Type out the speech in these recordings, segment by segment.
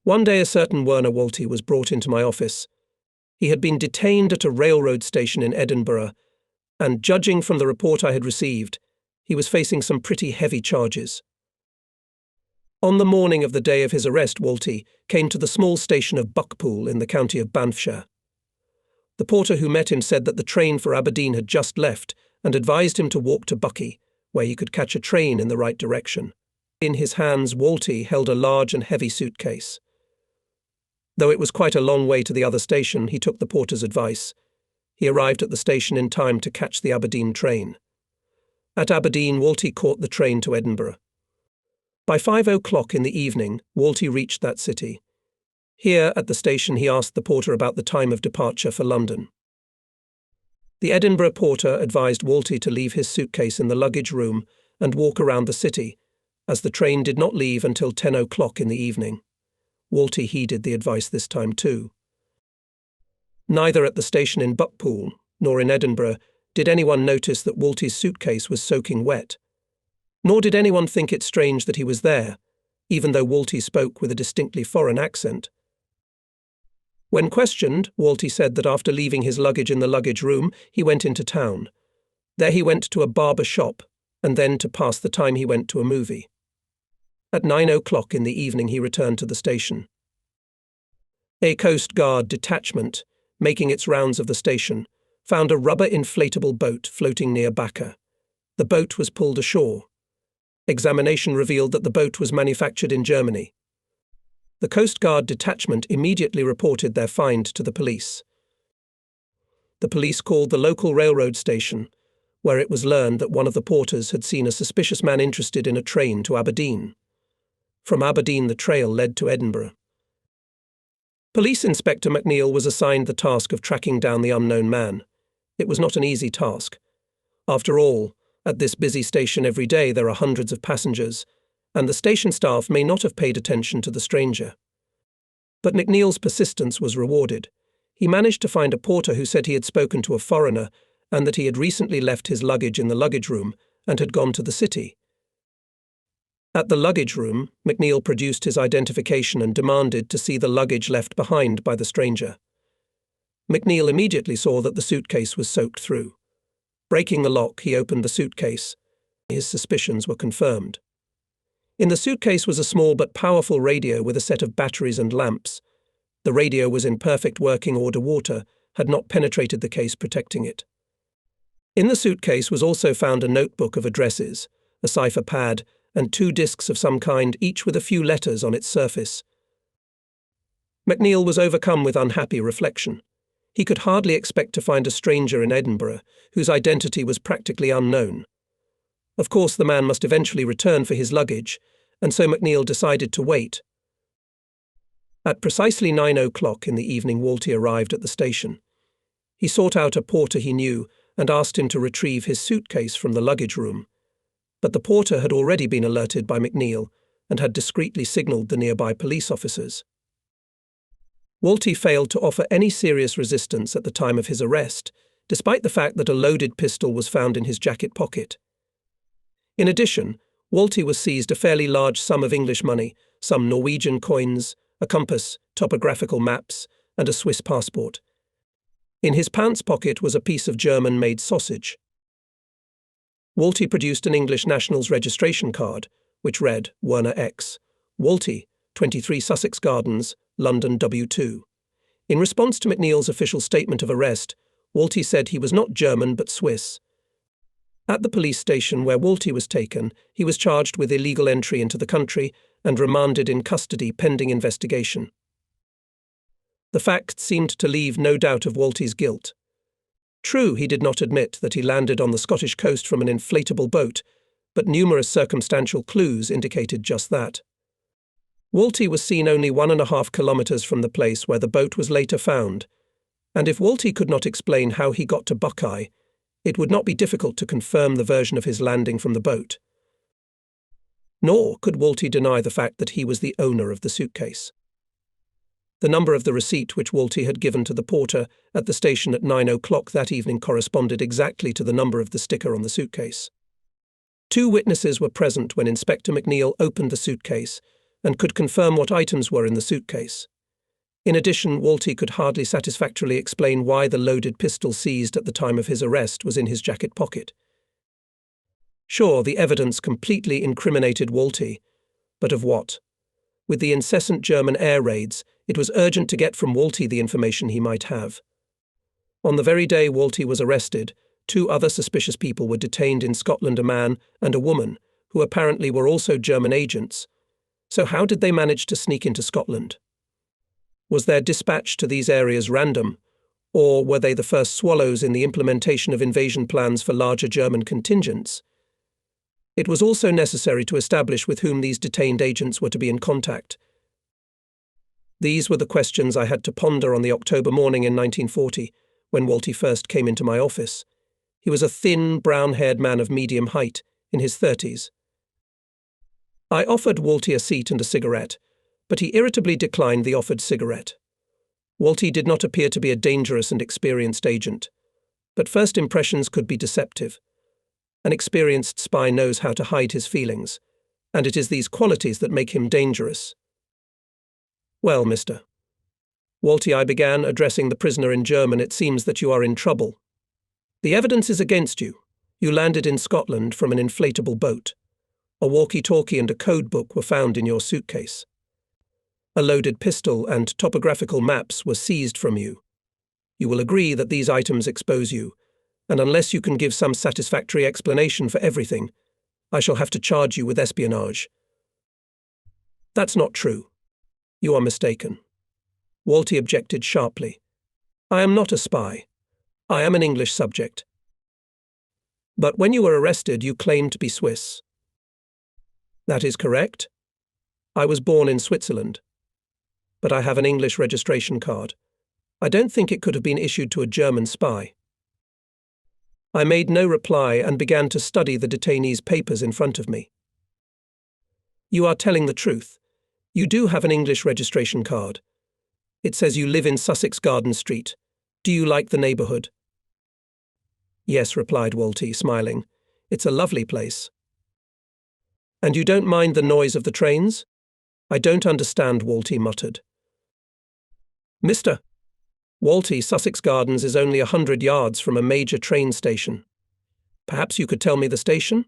One day a certain Werner Wolty was brought into my office. He had been detained at a railroad station in Edinburgh, and judging from the report I had received, he was facing some pretty heavy charges. On the morning of the day of his arrest, Wolty came to the small station of Buckpool in the county of Banffshire. The porter who met him said that the train for Aberdeen had just left and advised him to walk to Buckie, where he could catch a train in the right direction. In his hands, Wolty held a large and heavy suitcase. Though it was quite a long way to the other station, he took the porter's advice. He arrived at the station in time to catch the Aberdeen train. At Aberdeen, Wolty caught the train to Edinburgh. By 5 o'clock in the evening, Wolty reached that city. Here, at the station, he asked the porter about the time of departure for London. The Edinburgh porter advised Wolty to leave his suitcase in the luggage room and walk around the city, as the train did not leave until 10 o'clock in the evening. Wolty heeded the advice this time too. Neither at the station in Buckpool nor in Edinburgh did anyone notice that Wolty's suitcase was soaking wet. Nor did anyone think it strange that he was there, even though Wolty spoke with a distinctly foreign accent. When questioned, Wolty said that after leaving his luggage in the luggage room, he went into town. There he went to a barber shop, and then to pass the time he went to a movie. At 9 o'clock in the evening he returned to the station. A Coast Guard detachment, making its rounds of the station, found a rubber inflatable boat floating near Backer. The boat was pulled ashore. Examination revealed that the boat was manufactured in Germany. The Coast Guard detachment immediately reported their find to the police. The police called the local railroad station, where it was learned that one of the porters had seen a suspicious man interested in a train to Aberdeen. From Aberdeen, the trail led to Edinburgh. Police Inspector McNeill was assigned the task of tracking down the unknown man. It was not an easy task. After all, at this busy station every day there are hundreds of passengers, and the station staff may not have paid attention to the stranger. But McNeill's persistence was rewarded. He managed to find a porter who said he had spoken to a foreigner and that he had recently left his luggage in the luggage room and had gone to the city. At the luggage room, McNeill produced his identification and demanded to see the luggage left behind by the stranger. McNeill immediately saw that the suitcase was soaked through. Breaking the lock, he opened the suitcase. His suspicions were confirmed. In the suitcase was a small but powerful radio with a set of batteries and lamps. The radio was in perfect working order. Water had not penetrated the case protecting it. In the suitcase was also found a notebook of addresses, a cipher pad, and 2 discs of some kind, each with a few letters on its surface. McNeill was overcome with unhappy reflection. He could hardly expect to find a stranger in Edinburgh, whose identity was practically unknown. Of course, the man must eventually return for his luggage, and so McNeill decided to wait. At precisely 9 o'clock in the evening, Wolty arrived at the station. He sought out a porter he knew and asked him to retrieve his suitcase from the luggage room. But the porter had already been alerted by McNeill and had discreetly signalled the nearby police officers. Wolty failed to offer any serious resistance at the time of his arrest, despite the fact that a loaded pistol was found in his jacket pocket. In addition, Wolty was seized a fairly large sum of English money, some Norwegian coins, a compass, topographical maps, and a Swiss passport. In his pants pocket was a piece of German-made sausage. Wolty produced an English national's registration card, which read Werner X. Wolty, 23 Sussex Gardens, London W2. In response to McNeill's official statement of arrest, Wolty said he was not German but Swiss. At the police station where Wolty was taken, he was charged with illegal entry into the country and remanded in custody pending investigation. The facts seemed to leave no doubt of Wolty's guilt. True, he did not admit that he landed on the Scottish coast from an inflatable boat, but numerous circumstantial clues indicated just that. Wolty was seen only 1.5 kilometres from the place where the boat was later found, and if Wolty could not explain how he got to Buckeye, it would not be difficult to confirm the version of his landing from the boat. Nor could Wolty deny the fact that he was the owner of the suitcase. The number of the receipt which Wolty had given to the porter at the station at 9 o'clock that evening corresponded exactly to the number of the sticker on the suitcase. 2 witnesses were present when Inspector McNeill opened the suitcase, and could confirm what items were in the suitcase. In addition, Walty could hardly satisfactorily explain why the loaded pistol seized at the time of his arrest was in his jacket pocket. Sure, the evidence completely incriminated Walty, but of what? With the incessant German air raids, it was urgent to get from Walty the information he might have. On the very day Walty was arrested, 2 other suspicious people were detained in Scotland, a man and a woman, who apparently were also German agents. So how did they manage to sneak into Scotland? Was their dispatch to these areas random, or were they the first swallows in the implementation of invasion plans for larger German contingents? It was also necessary to establish with whom these detained agents were to be in contact. These were the questions I had to ponder on the October morning in 1940, when Walty first came into my office. He was a thin, brown-haired man of medium height, in his 30s. I offered Walty a seat and a cigarette, but he irritably declined the offered cigarette. Walty did not appear to be a dangerous and experienced agent, but first impressions could be deceptive. An experienced spy knows how to hide his feelings, and it is these qualities that make him dangerous. Well, Mr. Walty, I began, addressing the prisoner in German, it seems that you are in trouble. The evidence is against you. You landed in Scotland from an inflatable boat. A walkie-talkie and a code book were found in your suitcase. A loaded pistol and topographical maps were seized from you. You will agree that these items expose you, and unless you can give some satisfactory explanation for everything, I shall have to charge you with espionage. That's not true. You are mistaken. Walty objected sharply. I am not a spy. I am an English subject. But when you were arrested, you claimed to be Swiss. That is correct. I was born in Switzerland. But I have an English registration card. I don't think it could have been issued to a German spy. I made no reply and began to study the detainee's papers in front of me. You are telling the truth. You do have an English registration card. It says you live in Sussex Garden Street. Do you like the neighbourhood? Yes, replied Walty, smiling. It's a lovely place. And you don't mind the noise of the trains? I don't understand, Walty muttered. Mr. Walty, Sussex Gardens is only 100 yards from a major train station. Perhaps you could tell me the station?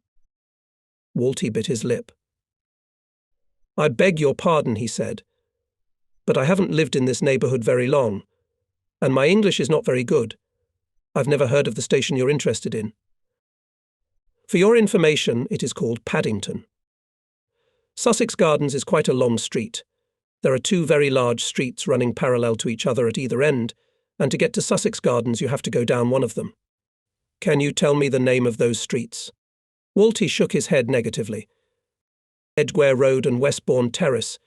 Walty bit his lip. I beg your pardon, he said, but I haven't lived in this neighbourhood very long, and my English is not very good. I've never heard of the station you're interested in. For your information, it is called Paddington. Sussex Gardens is quite a long street. There are 2 very large streets running parallel to each other at either end, and to get to Sussex Gardens you have to go down one of them. Can you tell me the name of those streets? Walty shook his head negatively. Edgware Road and Westbourne Terrace.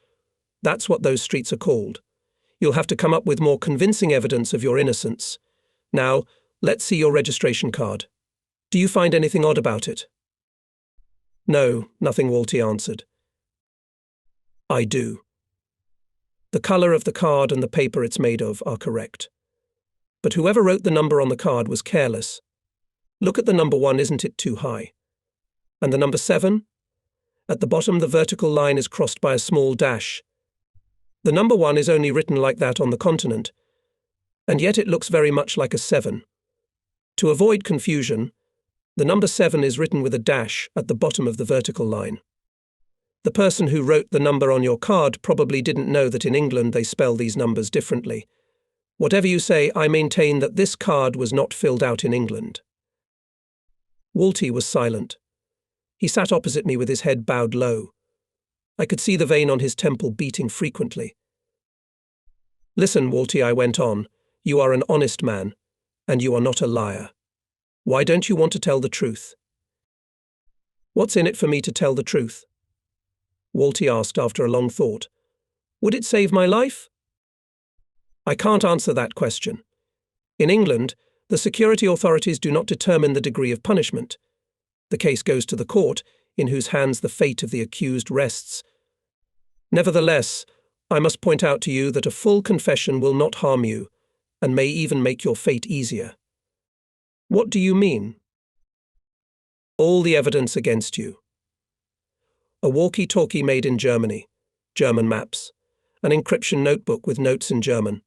That's what those streets are called. You'll have to come up with more convincing evidence of your innocence. Now, let's see your registration card. Do you find anything odd about it? No, nothing, Walty answered. I do. The colour of the card and the paper it's made of are correct. But whoever wrote the number on the card was careless. Look at the number 1, isn't it too high? And the number 7? At the bottom, the vertical line is crossed by a small dash. The number 1 is only written like that on the continent, and yet it looks very much like a 7. To avoid confusion, the number 7 is written with a dash at the bottom of the vertical line. The person who wrote the number on your card probably didn't know that in England they spell these numbers differently. Whatever you say, I maintain that this card was not filled out in England. Walty was silent. He sat opposite me with his head bowed low. I could see the vein on his temple beating frequently. Listen, Walty, I went on. You are an honest man, and you are not a liar. Why don't you want to tell the truth? What's in it for me to tell the truth? Walty asked after a long thought. Would it save my life? I can't answer that question. In England, the security authorities do not determine the degree of punishment. The case goes to the court, in whose hands the fate of the accused rests. Nevertheless, I must point out to you that a full confession will not harm you, and may even make your fate easier. What do you mean? All the evidence against you. A walkie-talkie made in Germany. German maps, an encryption notebook with notes in German.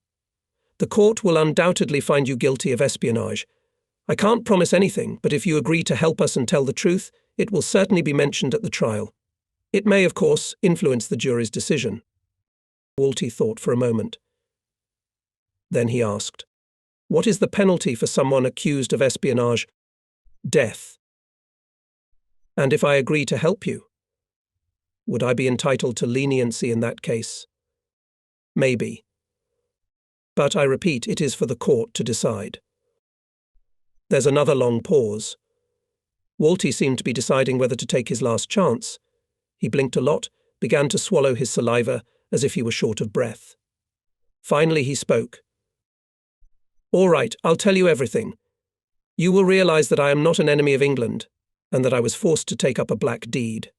The court will undoubtedly find you guilty of espionage. I can't promise anything, but if you agree to help us and tell the truth, it will certainly be mentioned at the trial. It may, of course, influence the jury's decision. Wolty thought for a moment. Then he asked, "What is the penalty for someone accused of espionage?" "Death." "And if I agree to help you? Would I be entitled to leniency in that case?" "Maybe. But I repeat, it is for the court to decide." There's another long pause. Wolty seemed to be deciding whether to take his last chance. He blinked a lot, began to swallow his saliva as if he were short of breath. Finally he spoke. "All right, I'll tell you everything. You will realize that I am not an enemy of England, and that I was forced to take up a black deed."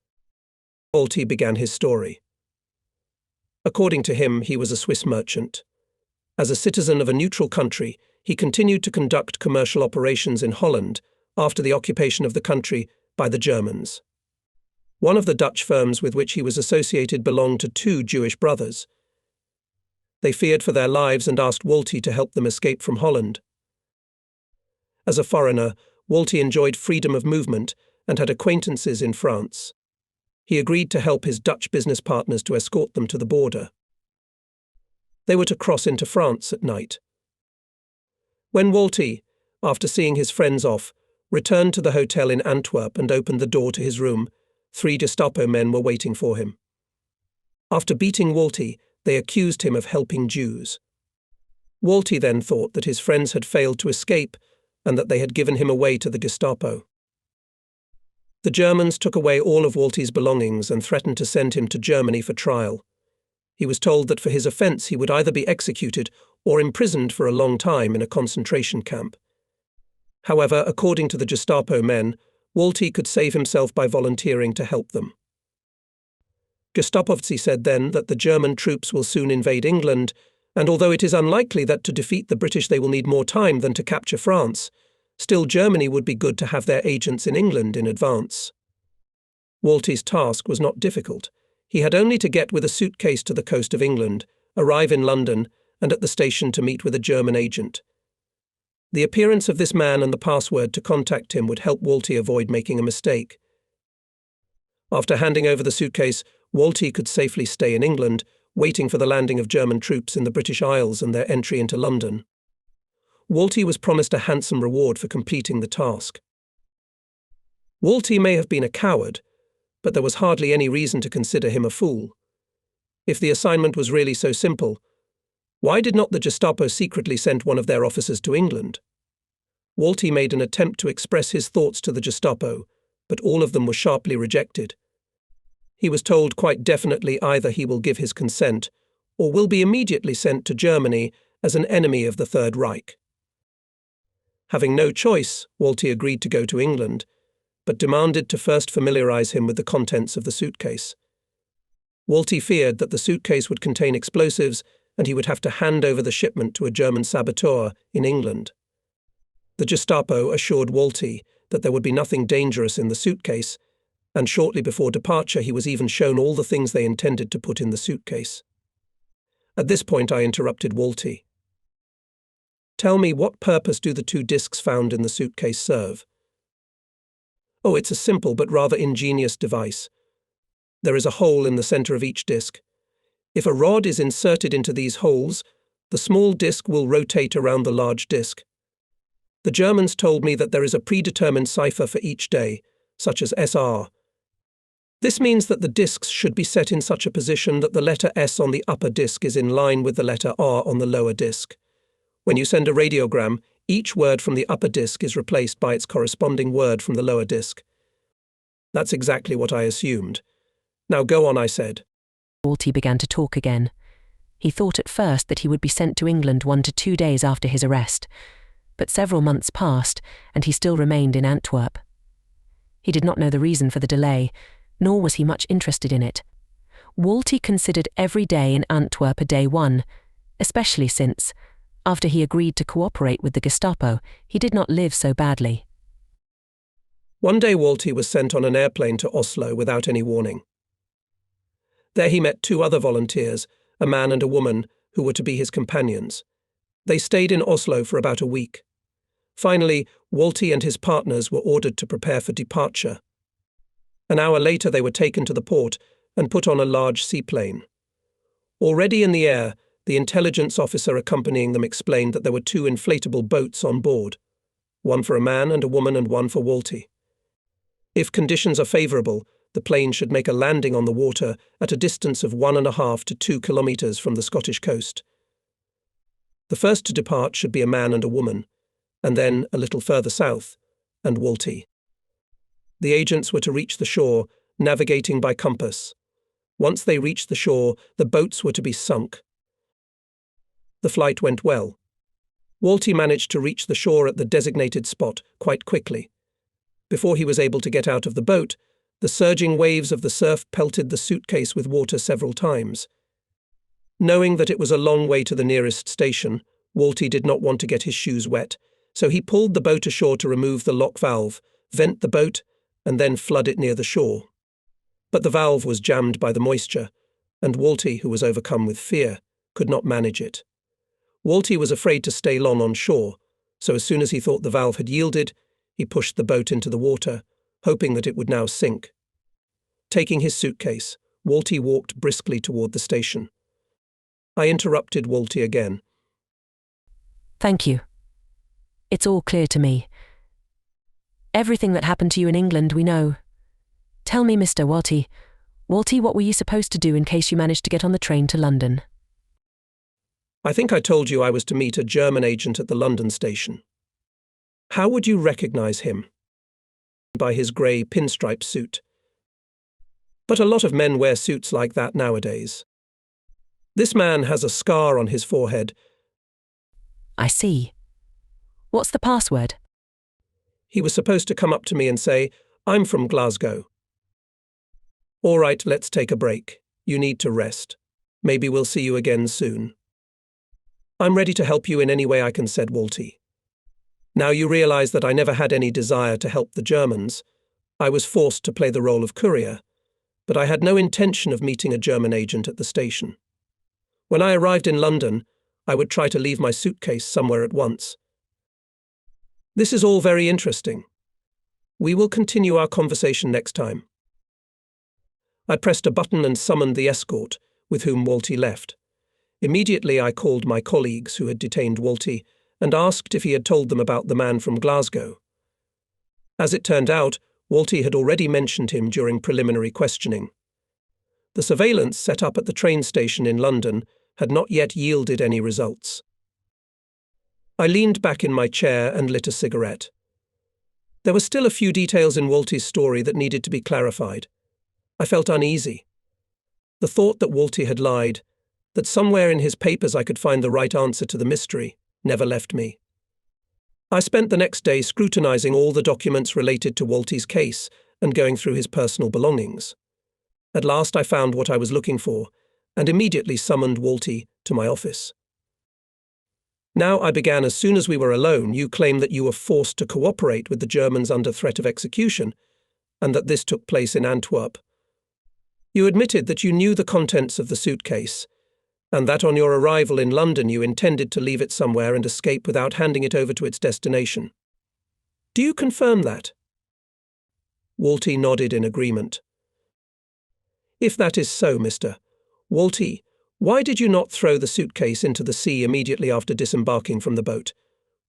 Wolty began his story. According to him, he was a Swiss merchant. As a citizen of a neutral country, he continued to conduct commercial operations in Holland after the occupation of the country by the Germans. One of the Dutch firms with which he was associated belonged to 2 Jewish brothers. They feared for their lives and asked Wolty to help them escape from Holland. As a foreigner, Wolty enjoyed freedom of movement and had acquaintances in France. He agreed to help his Dutch business partners to escort them to the border. They were to cross into France at night. When Wolty, after seeing his friends off, returned to the hotel in Antwerp and opened the door to his room, 3 Gestapo men were waiting for him. After beating Wolty, they accused him of helping Jews. Wolty then thought that his friends had failed to escape and that they had given him away to the Gestapo. The Germans took away all of Wolty's belongings and threatened to send him to Germany for trial. He was told that for his offence he would either be executed or imprisoned for a long time in a concentration camp. However, according to the Gestapo men, Wolty could save himself by volunteering to help them. Gestapovci said then that the German troops will soon invade England, and although it is unlikely that to defeat the British they will need more time than to capture France, still Germany would be good to have their agents in England in advance. Wolty's task was not difficult. He had only to get with a suitcase to the coast of England, arrive in London, and at the station to meet with a German agent. The appearance of this man and the password to contact him would help Wolty avoid making a mistake. After handing over the suitcase, Wolty could safely stay in England, waiting for the landing of German troops in the British Isles and their entry into London. Wolty was promised a handsome reward for completing the task. Wolty may have been a coward, but there was hardly any reason to consider him a fool. If the assignment was really so simple, why did not the Gestapo secretly send one of their officers to England? Wolty made an attempt to express his thoughts to the Gestapo, but all of them were sharply rejected. He was told quite definitely either he will give his consent or will be immediately sent to Germany as an enemy of the Third Reich. Having no choice, Wolty agreed to go to England, but demanded to first familiarize him with the contents of the suitcase. Wolty feared that the suitcase would contain explosives and he would have to hand over the shipment to a German saboteur in England. The Gestapo assured Wolty that there would be nothing dangerous in the suitcase, and shortly before departure he was even shown all the things they intended to put in the suitcase. At this point I interrupted Wolty. "Tell me, what purpose do the 2 discs found in the suitcase serve?" "Oh, it's a simple but rather ingenious device. There is a hole in the center of each disc. If a rod is inserted into these holes, the small disc will rotate around the large disc. The Germans told me that there is a predetermined cipher for each day, such as SR. This means that the discs should be set in such a position that the letter S on the upper disc is in line with the letter R on the lower disc. When you send a radiogram, each word from the upper disc is replaced by its corresponding word from the lower disc." "That's exactly what I assumed. Now go on," I said. Wolty began to talk again. He thought at first that he would be sent to England 1 to 2 days after his arrest, but several months passed and he still remained in Antwerp. He did not know the reason for the delay, nor was he much interested in it. Wolty considered every day in Antwerp a day one, especially since, after he agreed to cooperate with the Gestapo, he did not live so badly. One day Wolty was sent on an airplane to Oslo without any warning. There he met two other volunteers, a man and a woman, who were to be his companions. They stayed in Oslo for about a week. Finally, Walty and his partners were ordered to prepare for departure. An hour later they were taken to the port and put on a large seaplane. Already in the air, the intelligence officer accompanying them explained that there were two inflatable boats on board, one for a man and a woman and one for Walty. If conditions are favourable, the plane should make a landing on the water at a distance of 1.5 to 2 kilometres from the Scottish coast. The first to depart should be a man and a woman, and then, a little further south, and Walty. The agents were to reach the shore, navigating by compass. Once they reached the shore, the boats were to be sunk. The flight went well. Walty managed to reach the shore at the designated spot quite quickly. Before he was able to get out of the boat, the surging waves of the surf pelted the suitcase with water several times. Knowing that it was a long way to the nearest station, Walty did not want to get his shoes wet, so he pulled the boat ashore to remove the lock valve, vent the boat, and then flood it near the shore. But the valve was jammed by the moisture, and Walty, who was overcome with fear, could not manage it. Walty was afraid to stay long on shore, so as soon as he thought the valve had yielded, he pushed the boat into the water, hoping that it would now sink. Taking his suitcase, Walty walked briskly toward the station. I interrupted Walty again. Thank you. It's all clear to me. Everything that happened to you in England we know. Tell me, Mr. Walty, what were you supposed to do in case you managed to get on the train to London? I think I told you I was to meet a German agent at the London station. How would you recognise him? By his grey pinstripe suit. But a lot of men wear suits like that nowadays. This man has a scar on his forehead. I see. What's the password? He was supposed to come up to me and say, "I'm from Glasgow." "All right, let's take a break. You need to rest. Maybe we'll see you again soon." "I'm ready to help you in any way I can," said Walty. Now you realise that I never had any desire to help the Germans. I was forced to play the role of courier, but I had no intention of meeting a German agent at the station. When I arrived in London, I would try to leave my suitcase somewhere at once. This is all very interesting. We will continue our conversation next time. I pressed a button and summoned the escort, with whom Walty left. Immediately I called my colleagues who had detained Walty and asked if he had told them about the man from Glasgow. As it turned out, Walty had already mentioned him during preliminary questioning. The surveillance set up at the train station in London had not yet yielded any results. I leaned back in my chair and lit a cigarette. There were still a few details in Walty's story that needed to be clarified. I felt uneasy. The thought that Walty had lied, that somewhere in his papers I could find the right answer to the mystery, never left me. I spent the next day scrutinising all the documents related to Walty's case and going through his personal belongings. At last I found what I was looking for, and immediately summoned Walty to my office. Now I began as soon as we were alone. You claim that you were forced to cooperate with the Germans under threat of execution, and that this took place in Antwerp. You admitted that you knew the contents of the suitcase, and that on your arrival in London you intended to leave it somewhere and escape without handing it over to its destination. Do you confirm that? Walty nodded in agreement. If that is so, Mr. Walty, why did you not throw the suitcase into the sea immediately after disembarking from the boat?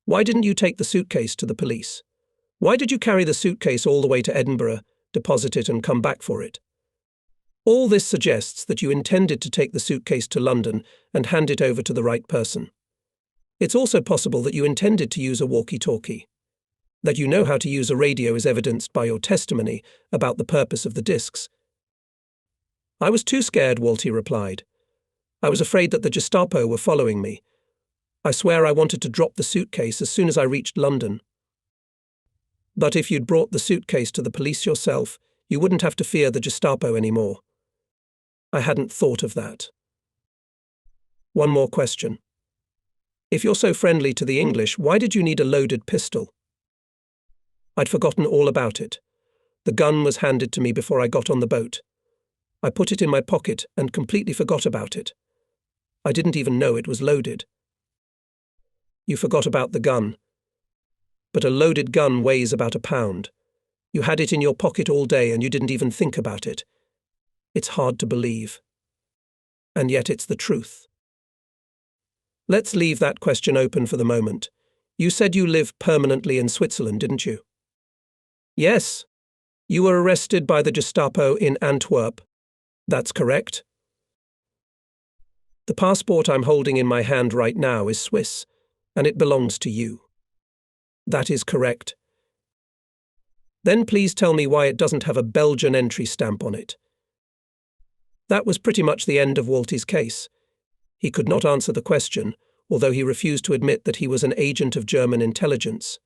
Why didn't you take the suitcase to the police? Why did you carry the suitcase all the way to Edinburgh, deposit it and come back for it? All this suggests that you intended to take the suitcase to London and hand it over to the right person. It's also possible that you intended to use a walkie-talkie. That you know how to use a radio is evidenced by your testimony about the purpose of the discs. I was too scared, Walty replied. I was afraid that the Gestapo were following me. I swear I wanted to drop the suitcase as soon as I reached London. But if you'd brought the suitcase to the police yourself, you wouldn't have to fear the Gestapo anymore. I hadn't thought of that. One more question. If you're so friendly to the English, why did you need a loaded pistol? I'd forgotten all about it. The gun was handed to me before I got on the boat. I put it in my pocket and completely forgot about it. I didn't even know it was loaded. You forgot about the gun. But a loaded gun weighs about a pound. You had it in your pocket all day and you didn't even think about it. It's hard to believe. And yet it's the truth. Let's leave that question open for the moment. You said you live permanently in Switzerland, didn't you? Yes. You were arrested by the Gestapo in Antwerp. That's correct. The passport I'm holding in my hand right now is Swiss, and it belongs to you. That is correct. Then please tell me why it doesn't have a Belgian entry stamp on it. That was pretty much the end of Walty's case. He could not answer the question, although he refused to admit that he was an agent of German intelligence.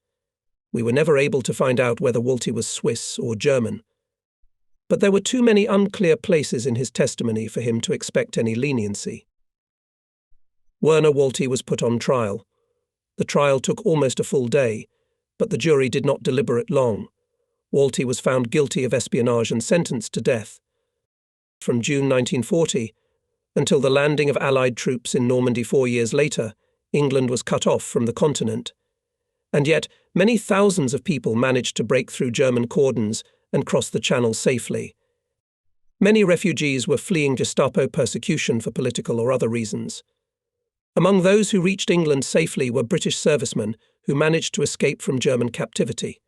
We were never able to find out whether Walty was Swiss or German. But there were too many unclear places in his testimony for him to expect any leniency. Werner Walty was put on trial. The trial took almost a full day, but the jury did not deliberate long. Walty was found guilty of espionage and sentenced to death. From June 1940 until the landing of Allied troops in Normandy 4 years later, England was cut off from the continent. And yet, many thousands of people managed to break through German cordons and cross the Channel safely. Many refugees were fleeing Gestapo persecution for political or other reasons. Among those who reached England safely were British servicemen who managed to escape from German captivity.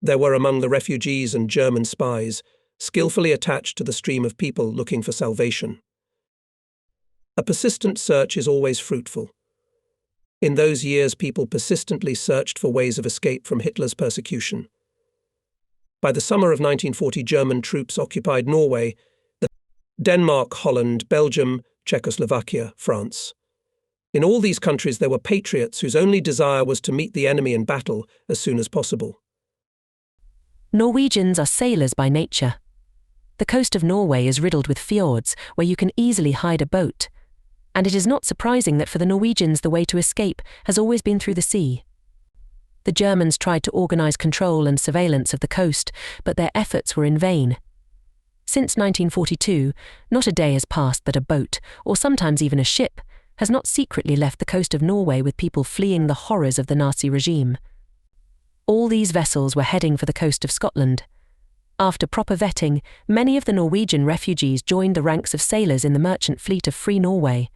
There were among the refugees and German spies, skillfully attached to the stream of people looking for salvation. A persistent search is always fruitful. In those years, people persistently searched for ways of escape from Hitler's persecution. By the summer of 1940, German troops occupied Norway, Denmark, Holland, Belgium, Czechoslovakia, France. In all these countries there were patriots whose only desire was to meet the enemy in battle as soon as possible. Norwegians are sailors by nature. The coast of Norway is riddled with fjords where you can easily hide a boat, and it is not surprising that for the Norwegians the way to escape has always been through the sea. The Germans tried to organize control and surveillance of the coast, but their efforts were in vain. Since 1942, not a day has passed that a boat, or sometimes even a ship, has not secretly left the coast of Norway with people fleeing the horrors of the Nazi regime. All these vessels were heading for the coast of Scotland. After proper vetting, many of the Norwegian refugees joined the ranks of sailors in the merchant fleet of Free Norway.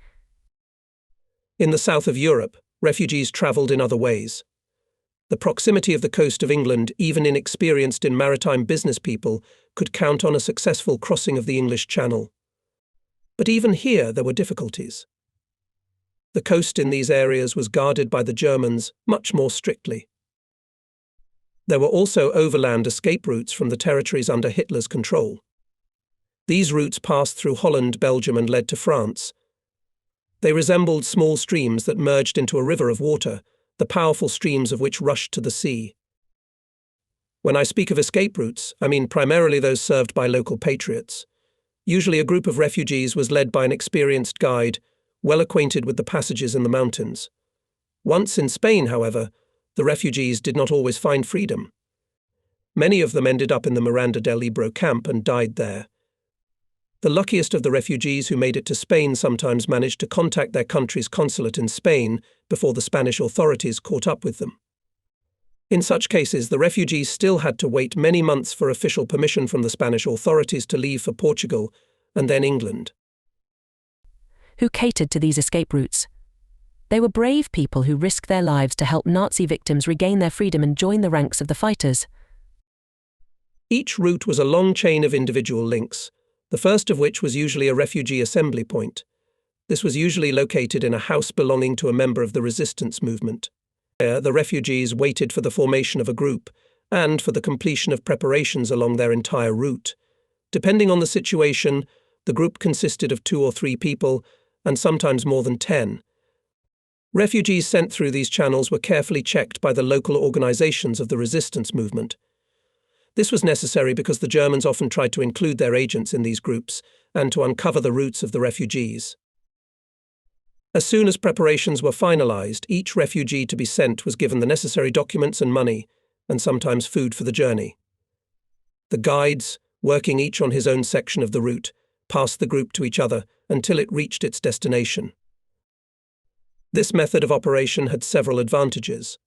In the south of Europe, refugees travelled in other ways. The proximity of the coast of England, even inexperienced in maritime business people, could count on a successful crossing of the English Channel. But even here there were difficulties. The coast in these areas was guarded by the Germans much more strictly. There were also overland escape routes from the territories under Hitler's control. These routes passed through Holland, Belgium, and led to France. They resembled small streams that merged into a river of water, the powerful streams of which rushed to the sea. When I speak of escape routes, I mean primarily those served by local patriots. Usually a group of refugees was led by an experienced guide, well acquainted with the passages in the mountains. Once in Spain, however, the refugees did not always find freedom. Many of them ended up in the Miranda del Ebro camp and died there. The luckiest of the refugees who made it to Spain sometimes managed to contact their country's consulate in Spain before the Spanish authorities caught up with them. In such cases, the refugees still had to wait many months for official permission from the Spanish authorities to leave for Portugal and then England. Who catered to these escape routes? They were brave people who risked their lives to help Nazi victims regain their freedom and join the ranks of the fighters. Each route was a long chain of individual links, the first of which was usually a refugee assembly point. This was usually located in a house belonging to a member of the resistance movement. There, the refugees waited for the formation of a group and for the completion of preparations along their entire route. Depending on the situation, the group consisted of 2 or 3 people, and sometimes more than 10. Refugees sent through these channels were carefully checked by the local organizations of the resistance movement. This was necessary because the Germans often tried to include their agents in these groups and to uncover the routes of the refugees. As soon as preparations were finalized, each refugee to be sent was given the necessary documents and money, and sometimes food for the journey. The guides, working each on his own section of the route, passed the group to each other until it reached its destination. This method of operation had several advantages.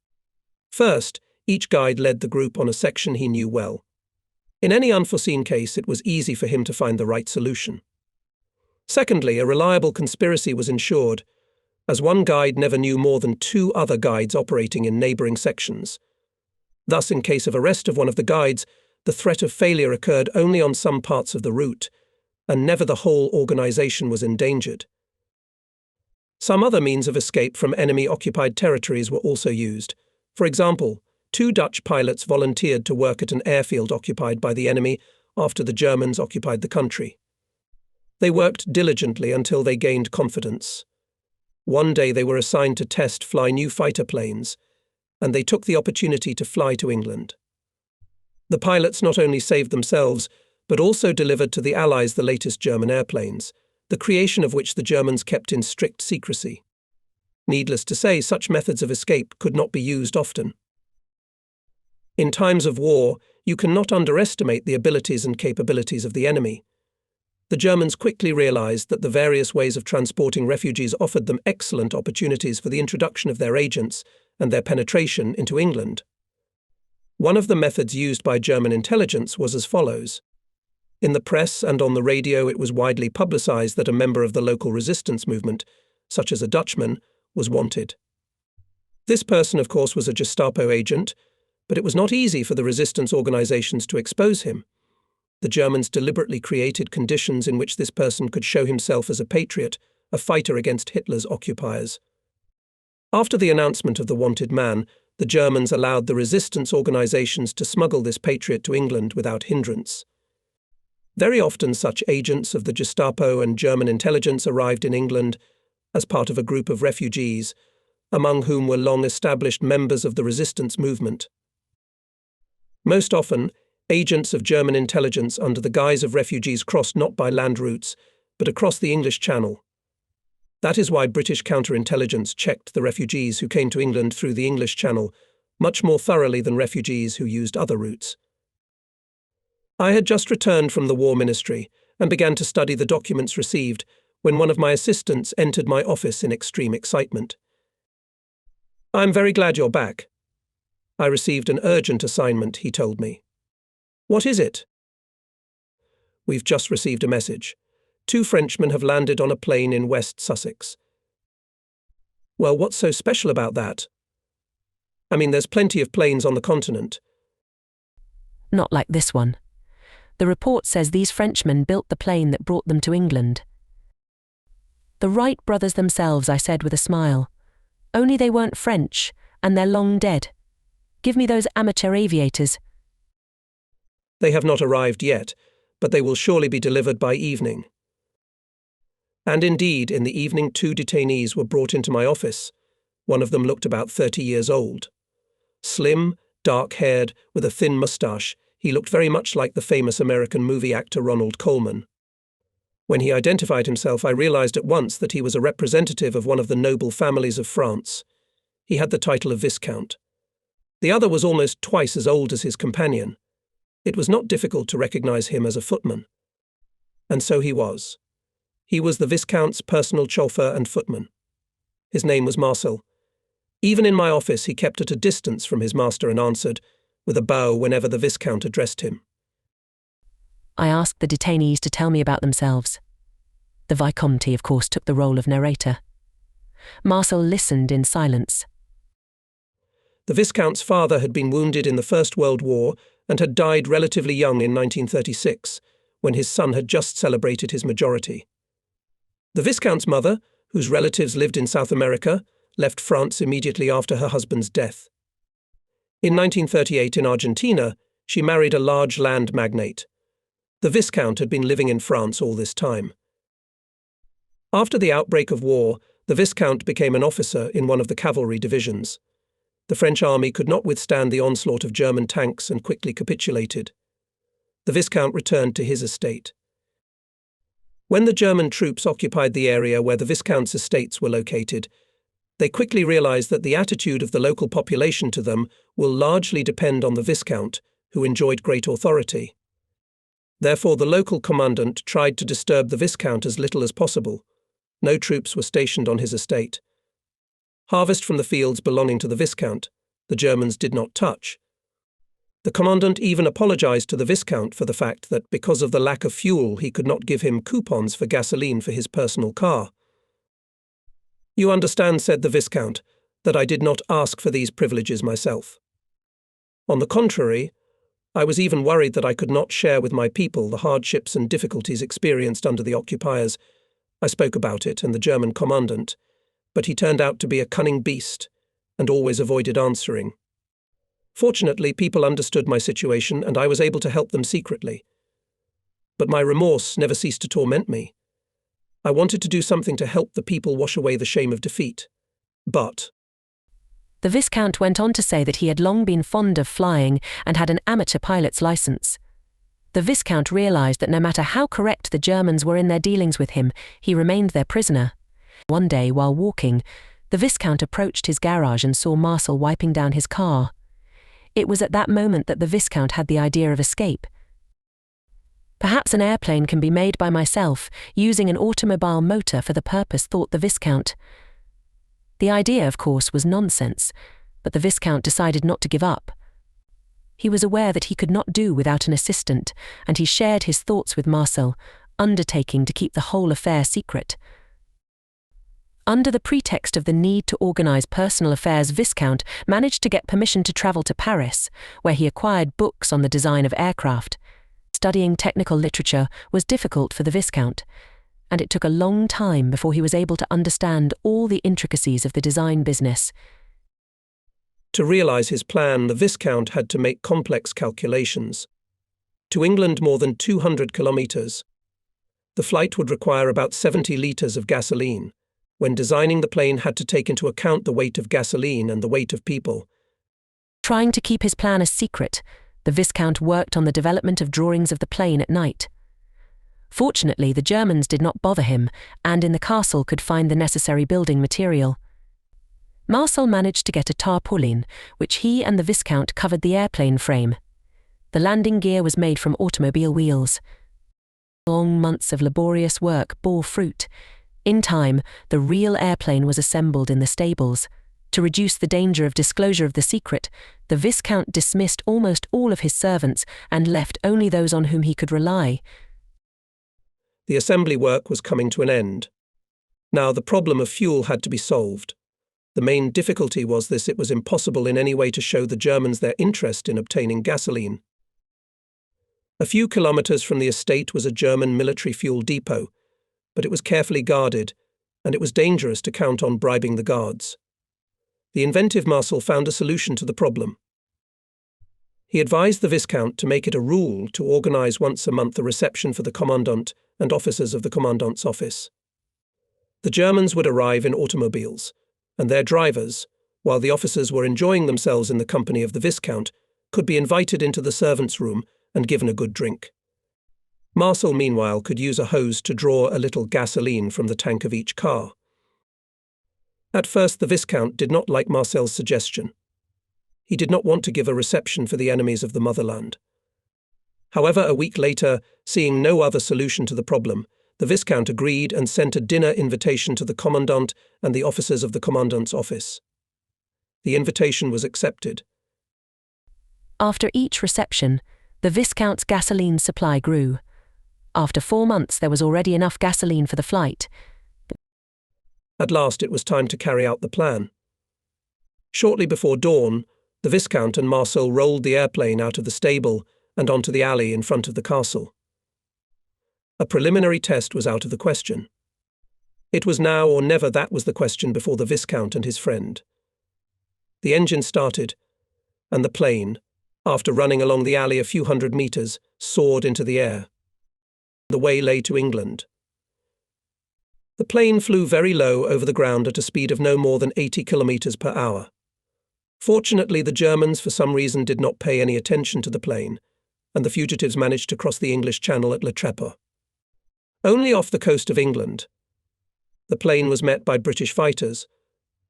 First, each guide led the group on a section he knew well. In any unforeseen case, it was easy for him to find the right solution. Secondly, a reliable conspiracy was ensured, as one guide never knew more than 2 other guides operating in neighbouring sections. Thus, in case of arrest of one of the guides, the threat of failure occurred only on some parts of the route, and never the whole organisation was endangered. Some other means of escape from enemy-occupied territories were also used. For example, 2 Dutch pilots volunteered to work at an airfield occupied by the enemy after the Germans occupied the country. They worked diligently until they gained confidence. One day they were assigned to fly new fighter planes, and they took the opportunity to fly to England. The pilots not only saved themselves, but also delivered to the Allies the latest German airplanes, the creation of which the Germans kept in strict secrecy. Needless to say, such methods of escape could not be used often. In times of war, you cannot underestimate the abilities and capabilities of the enemy. The Germans quickly realized that the various ways of transporting refugees offered them excellent opportunities for the introduction of their agents and their penetration into England. One of the methods used by German intelligence was as follows. In the press and on the radio, it was widely publicized that a member of the local resistance movement, such as a Dutchman, was wanted. This person, of course, was a Gestapo agent, but it was not easy for the resistance organizations to expose him. The Germans deliberately created conditions in which this person could show himself as a patriot, a fighter against Hitler's occupiers. After the announcement of the wanted man, the Germans allowed the resistance organizations to smuggle this patriot to England without hindrance. Very often such agents of the Gestapo and German intelligence arrived in England as part of a group of refugees, among whom were long-established members of the resistance movement. Most often, agents of German intelligence under the guise of refugees crossed not by land routes, but across the English Channel. That is why British counterintelligence checked the refugees who came to England through the English Channel much more thoroughly than refugees who used other routes. I had just returned from the War Ministry and began to study the documents received when one of my assistants entered my office in extreme excitement. "I'm very glad you're back. I received an urgent assignment," he told me. "What is it?" "We've just received a message. 2 Frenchmen have landed on a plane in West Sussex." "Well, what's so special about that? I mean, there's plenty of planes on the continent." Not like this one. The report says these Frenchmen built the plane that brought them to England. "The Wright brothers themselves," I said with a smile. "Only they weren't French, and they're long dead. Give me those amateur aviators." "They have not arrived yet, but they will surely be delivered by evening." And indeed, in the evening 2 detainees were brought into my office. One of them looked about 30 years old. Slim, dark-haired, with a thin moustache, he looked very much like the famous American movie actor Ronald Colman. When he identified himself, I realized at once that he was a representative of one of the noble families of France. He had the title of Viscount. The other was almost twice as old as his companion. It was not difficult to recognize him as a footman. And so he was. He was the Viscount's personal chauffeur and footman. His name was Marcel. Even in my office, he kept at a distance from his master and answered, with a bow whenever the Viscount addressed him. I asked the detainees to tell me about themselves. The Vicomte, of course, took the role of narrator. Marcel listened in silence. The Viscount's father had been wounded in the First World War and had died relatively young in 1936, when his son had just celebrated his majority. The Viscount's mother, whose relatives lived in South America, left France immediately after her husband's death. In 1938 in Argentina, she married a large land magnate. The Viscount had been living in France all this time. After the outbreak of war, the Viscount became an officer in one of the cavalry divisions. The French army could not withstand the onslaught of German tanks and quickly capitulated. The Viscount returned to his estate. When the German troops occupied the area where the Viscount's estates were located, they quickly realized that the attitude of the local population to them will largely depend on the Viscount, who enjoyed great authority. Therefore, the local commandant tried to disturb the Viscount as little as possible. No troops were stationed on his estate. Harvest from the fields belonging to the Viscount, the Germans did not touch. The commandant even apologized to the Viscount for the fact that because of the lack of fuel he could not give him coupons for gasoline for his personal car. "You understand," said the Viscount, "that I did not ask for these privileges myself. On the contrary, I was even worried that I could not share with my people the hardships and difficulties experienced under the occupiers. I spoke about it and the German commandant, but he turned out to be a cunning beast and always avoided answering. Fortunately, people understood my situation and I was able to help them secretly. But my remorse never ceased to torment me. I wanted to do something to help the people wash away the shame of defeat. But..." The Viscount went on to say that he had long been fond of flying and had an amateur pilot's license. The Viscount realized that no matter how correct the Germans were in their dealings with him, he remained their prisoner. One day, while walking, the Viscount approached his garage and saw Marcel wiping down his car. It was at that moment that the Viscount had the idea of escape. "Perhaps an airplane can be made by myself, using an automobile motor for the purpose," thought the Viscount. The idea, of course, was nonsense, but the Viscount decided not to give up. He was aware that he could not do without an assistant, and he shared his thoughts with Marcel, undertaking to keep the whole affair secret. Under the pretext of the need to organize personal affairs, Viscount managed to get permission to travel to Paris, where he acquired books on the design of aircraft. Studying technical literature was difficult for the Viscount, and it took a long time before he was able to understand all the intricacies of the design business. To realize his plan, the Viscount had to make complex calculations. To England, more than 200 kilometers. The flight would require about 70 liters of gasoline. When designing the plane had to take into account the weight of gasoline and the weight of people. Trying to keep his plan a secret, the Viscount worked on the development of drawings of the plane at night. Fortunately, the Germans did not bother him, and in the castle could find the necessary building material. Marcel managed to get a tarpaulin, which he and the Viscount covered the airplane frame. The landing gear was made from automobile wheels. Long months of laborious work bore fruit. In time, the real airplane was assembled in the stables. To reduce the danger of disclosure of the secret, the Viscount dismissed almost all of his servants and left only those on whom he could rely. The assembly work was coming to an end. Now the problem of fuel had to be solved. The main difficulty was this: it was impossible in any way to show the Germans their interest in obtaining gasoline. A few kilometers from the estate was a German military fuel depot, but it was carefully guarded, and it was dangerous to count on bribing the guards. The inventive Marcel found a solution to the problem. He advised the Viscount to make it a rule to organize once a month a reception for the commandant and officers of the commandant's office. The Germans would arrive in automobiles, and their drivers, while the officers were enjoying themselves in the company of the Viscount, could be invited into the servants' room and given a good drink. Marcel, meanwhile, could use a hose to draw a little gasoline from the tank of each car. At first, the Viscount did not like Marcel's suggestion. He did not want to give a reception for the enemies of the motherland. However, a week later, seeing no other solution to the problem, the Viscount agreed and sent a dinner invitation to the commandant and the officers of the commandant's office. The invitation was accepted. After each reception, the Viscount's gasoline supply grew. After 4 months, there was already enough gasoline for the flight. At last, it was time to carry out the plan. Shortly before dawn, the Viscount and Marcel rolled the airplane out of the stable and onto the alley in front of the castle. A preliminary test was out of the question. It was now or never, that was the question before the Viscount and his friend. The engine started, and the plane, after running along the alley a few hundred meters, soared into the air. The way lay to England. The plane flew very low over the ground at a speed of no more than 80 kilometers per hour. Fortunately, the Germans for some reason did not pay any attention to the plane, and the fugitives managed to cross the English Channel at Le Tréport. Only off the coast of England. The plane was met by British fighters,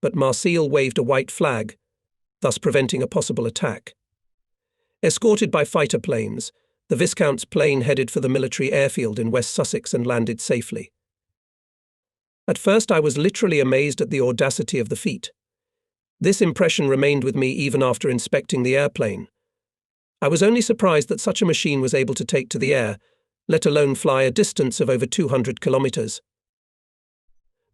but Marcel waved a white flag, thus preventing a possible attack. Escorted by fighter planes, The Viscount's plane headed for the military airfield in West Sussex and landed safely. At first I was literally amazed at the audacity of the feat. This impression remained with me even after inspecting the airplane. I was only surprised that such a machine was able to take to the air, let alone fly a distance of over 200 kilometers.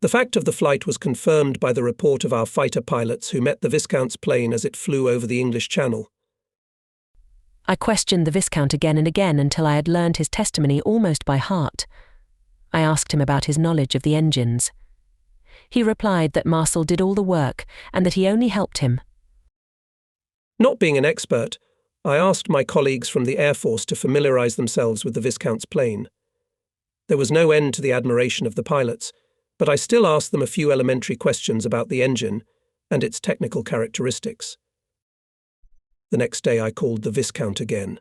The fact of the flight was confirmed by the report of our fighter pilots who met the Viscount's plane as it flew over the English Channel. I questioned the Viscount again and again until I had learned his testimony almost by heart. I asked him about his knowledge of the engines. He replied that Marcel did all the work and that he only helped him. Not being an expert, I asked my colleagues from the Air Force to familiarize themselves with the Viscount's plane. There was no end to the admiration of the pilots, but I still asked them a few elementary questions about the engine and its technical characteristics. The next day I called the Viscount again.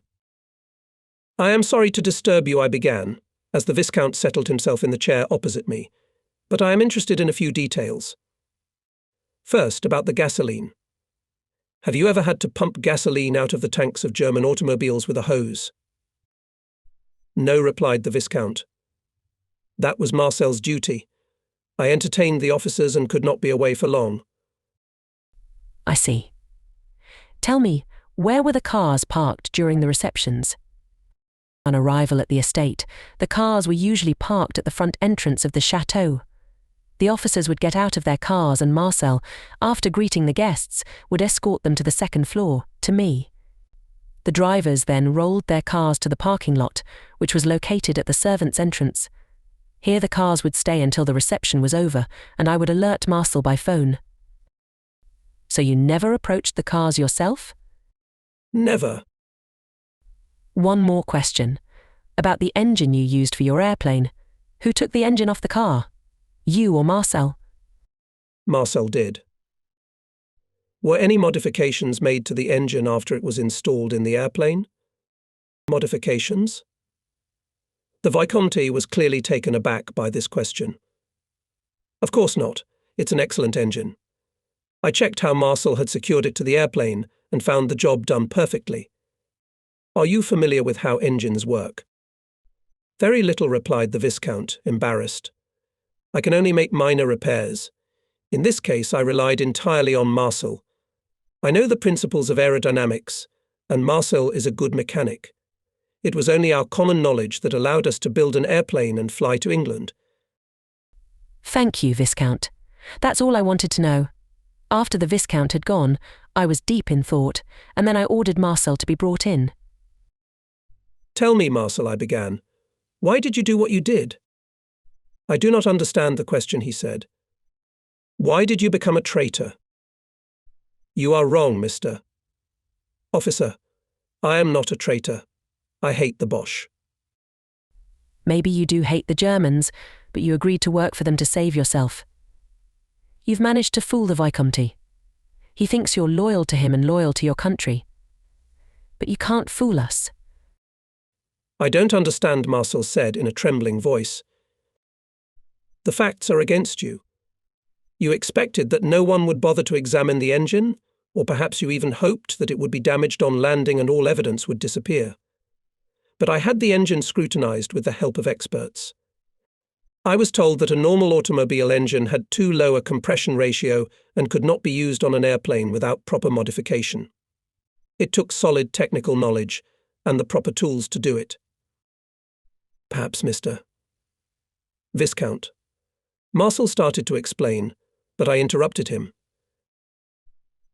"I am sorry to disturb you," I began, as the Viscount settled himself in the chair opposite me, "but I am interested in a few details. First, about the gasoline. Have you ever had to pump gasoline out of the tanks of German automobiles with a hose?" "No," replied the Viscount. "That was Marcel's duty. I entertained the officers and could not be away for long." I see. Tell me, where were the cars parked during the receptions? On arrival at the estate, the cars were usually parked at the front entrance of the chateau. The officers would get out of their cars and Marcel, after greeting the guests, would escort them to the second floor, to me. The drivers then rolled their cars to the parking lot, which was located at the servants' entrance. Here the cars would stay until the reception was over, and I would alert Marcel by phone. So you never approached the cars yourself? Never. One more question. About the engine you used for your airplane. Who took the engine off the car? You or Marcel? Marcel did. Were any modifications made to the engine after it was installed in the airplane? Modifications? The Visconti was clearly taken aback by this question. Of course not. It's an excellent engine. I checked how Marcel had secured it to the airplane and found the job done perfectly. Are you familiar with how engines work? Very little, replied the Viscount, embarrassed. I can only make minor repairs. In this case, I relied entirely on Marcel. I know the principles of aerodynamics, and Marcel is a good mechanic. It was only our common knowledge that allowed us to build an airplane and fly to England. Thank you, Viscount. That's all I wanted to know. After the Viscount had gone, I was deep in thought, and then I ordered Marcel to be brought in. Tell me, Marcel, I began. Why did you do what you did? I do not understand the question, he said. Why did you become a traitor? You are wrong, Mr. Officer. I am not a traitor. I hate the Boche. Maybe you do hate the Germans, but you agreed to work for them to save yourself. You've managed to fool the Visconti. He thinks you're loyal to him and loyal to your country. But you can't fool us. I don't understand, Marcel said in a trembling voice. The facts are against you. You expected that no one would bother to examine the engine, or perhaps you even hoped that it would be damaged on landing and all evidence would disappear. But I had the engine scrutinized with the help of experts. I was told that a normal automobile engine had too low a compression ratio and could not be used on an airplane without proper modification. It took solid technical knowledge and the proper tools to do it. Perhaps, Mr. Viscount. Marcel started to explain, but I interrupted him.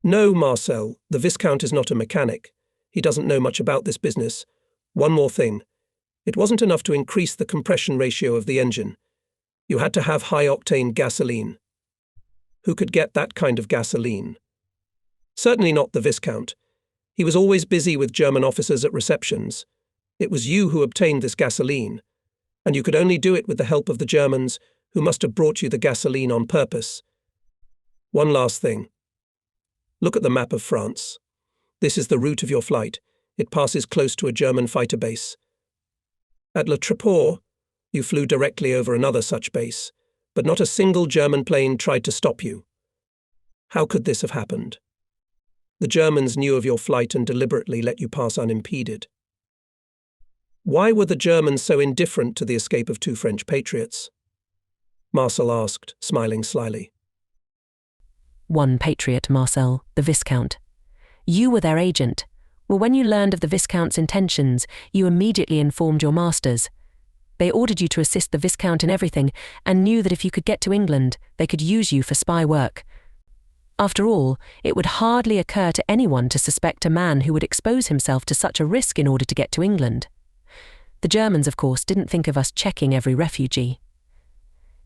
No, Marcel, the Viscount is not a mechanic. He doesn't know much about this business. One more thing. It wasn't enough to increase the compression ratio of the engine. You had to have high-octane gasoline. Who could get that kind of gasoline? Certainly not the Viscount. He was always busy with German officers at receptions. It was you who obtained this gasoline, and you could only do it with the help of the Germans, who must have brought you the gasoline on purpose. One last thing. Look at the map of France. This is the route of your flight. It passes close to a German fighter base. At Le Tréport, you flew directly over another such base, but not a single German plane tried to stop you. How could this have happened? The Germans knew of your flight and deliberately let you pass unimpeded. Why were the Germans so indifferent to the escape of two French patriots? Marcel asked, smiling slyly. One patriot, Marcel, the Viscount. You were their agent. Well, when you learned of the Viscount's intentions, you immediately informed your masters. They ordered you to assist the Viscount in everything, and knew that if you could get to England, they could use you for spy work. After all, it would hardly occur to anyone to suspect a man who would expose himself to such a risk in order to get to England. The Germans, of course, didn't think of us checking every refugee.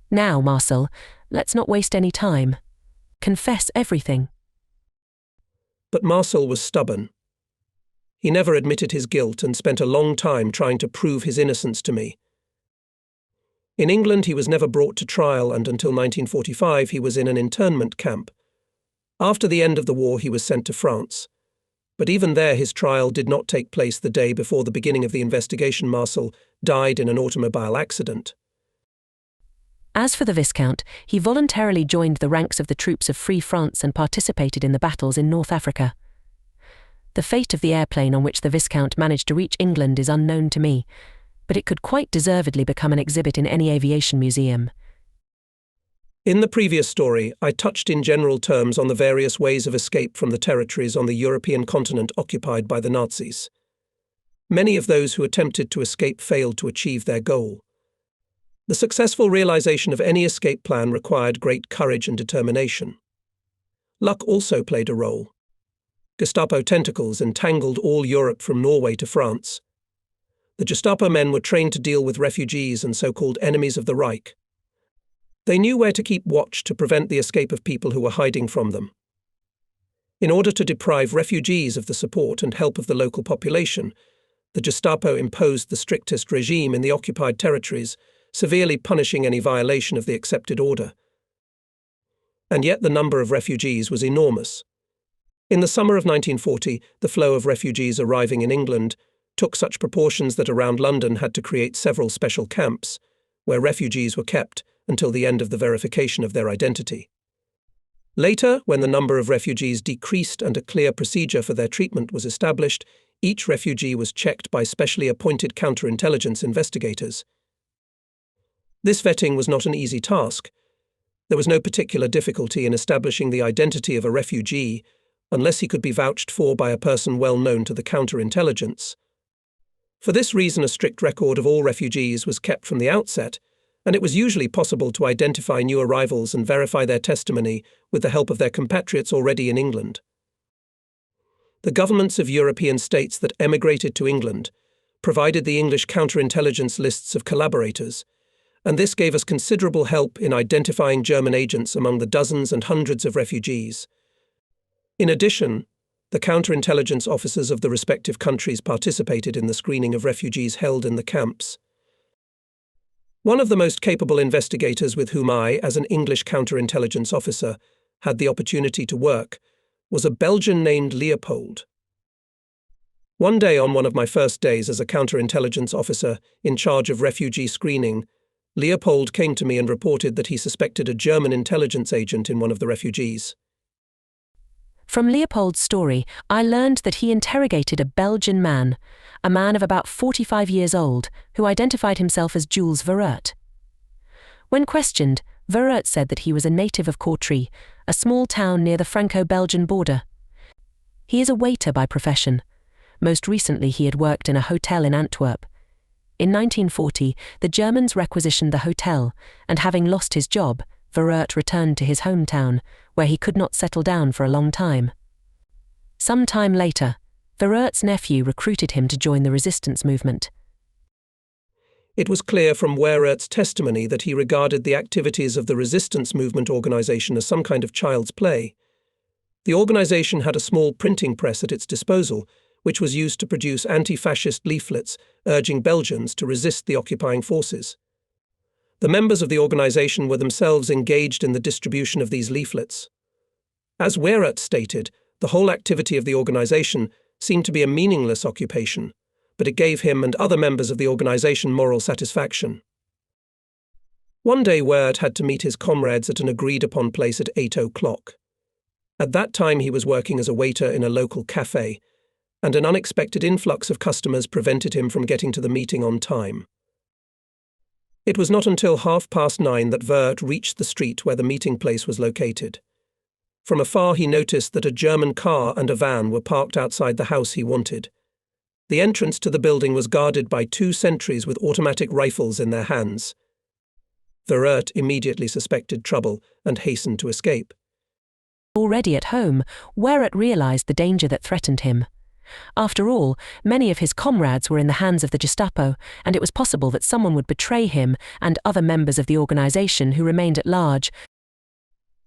Now, Marcel, let's not waste any time. Confess everything. But Marcel was stubborn. He never admitted his guilt and spent a long time trying to prove his innocence to me. In England, he was never brought to trial, and until 1945 he was in an internment camp. After the end of the war, he was sent to France. But even there, his trial did not take place the day before the beginning of the investigation. Marcel died in an automobile accident. As for the Viscount, he voluntarily joined the ranks of the troops of Free France and participated in the battles in North Africa. The fate of the airplane on which the Viscount managed to reach England is unknown to me, but it could quite deservedly become an exhibit in any aviation museum. In the previous story, I touched in general terms on the various ways of escape from the territories on the European continent occupied by the Nazis. Many of those who attempted to escape failed to achieve their goal. The successful realization of any escape plan required great courage and determination. Luck also played a role. Gestapo tentacles entangled all Europe from Norway to France. The Gestapo men were trained to deal with refugees and so-called enemies of the Reich. They knew where to keep watch to prevent the escape of people who were hiding from them. In order to deprive refugees of the support and help of the local population, the Gestapo imposed the strictest regime in the occupied territories, severely punishing any violation of the accepted order. And yet the number of refugees was enormous. In the summer of 1940, the flow of refugees arriving in England took such proportions that around London had to create several special camps, where refugees were kept until the end of the verification of their identity. Later, when the number of refugees decreased and a clear procedure for their treatment was established, each refugee was checked by specially appointed counterintelligence investigators. This vetting was not an easy task. There was no particular difficulty in establishing the identity of a refugee unless he could be vouched for by a person well known to the counterintelligence. For this reason, a strict record of all refugees was kept from the outset, and it was usually possible to identify new arrivals and verify their testimony with the help of their compatriots already in England. The governments of European states that emigrated to England provided the English counterintelligence lists of collaborators, and this gave us considerable help in identifying German agents among the dozens and hundreds of refugees. In addition, the counterintelligence officers of the respective countries participated in the screening of refugees held in the camps. One of the most capable investigators with whom I, as an English counterintelligence officer, had the opportunity to work was a Belgian named Leopold. One day, on one of my first days as a counterintelligence officer in charge of refugee screening, Leopold came to me and reported that he suspected a German intelligence agent in one of the refugees. From Leopold's story, I learned that he interrogated a Belgian man, a man of about 45 years old, who identified himself as Jules Verert. When questioned, Verert said that he was a native of Courtrai, a small town near the Franco-Belgian border. He is a waiter by profession. Most recently, he had worked in a hotel in Antwerp. In 1940, the Germans requisitioned the hotel, and having lost his job, Verert returned to his hometown, where he could not settle down for a long time. Some time later, Verert's nephew recruited him to join the resistance movement. It was clear from Verert's testimony that he regarded the activities of the resistance movement organization as some kind of child's play. The organization had a small printing press at its disposal, which was used to produce anti-fascist leaflets urging Belgians to resist the occupying forces. The members of the organization were themselves engaged in the distribution of these leaflets. As Verert stated, the whole activity of the organization seemed to be a meaningless occupation, but it gave him and other members of the organization moral satisfaction. One day Verert had to meet his comrades at an agreed-upon place at 8 o'clock. At that time he was working as a waiter in a local cafe, and an unexpected influx of customers prevented him from getting to the meeting on time. It was not until 9:30 that Wert reached the street where the meeting place was located. From afar he noticed that a German car and a van were parked outside the house he wanted. The entrance to the building was guarded by 2 sentries with automatic rifles in their hands. Wert immediately suspected trouble and hastened to escape. Already at home, Weret realized the danger that threatened him. After all, many of his comrades were in the hands of the Gestapo, and it was possible that someone would betray him and other members of the organization who remained at large.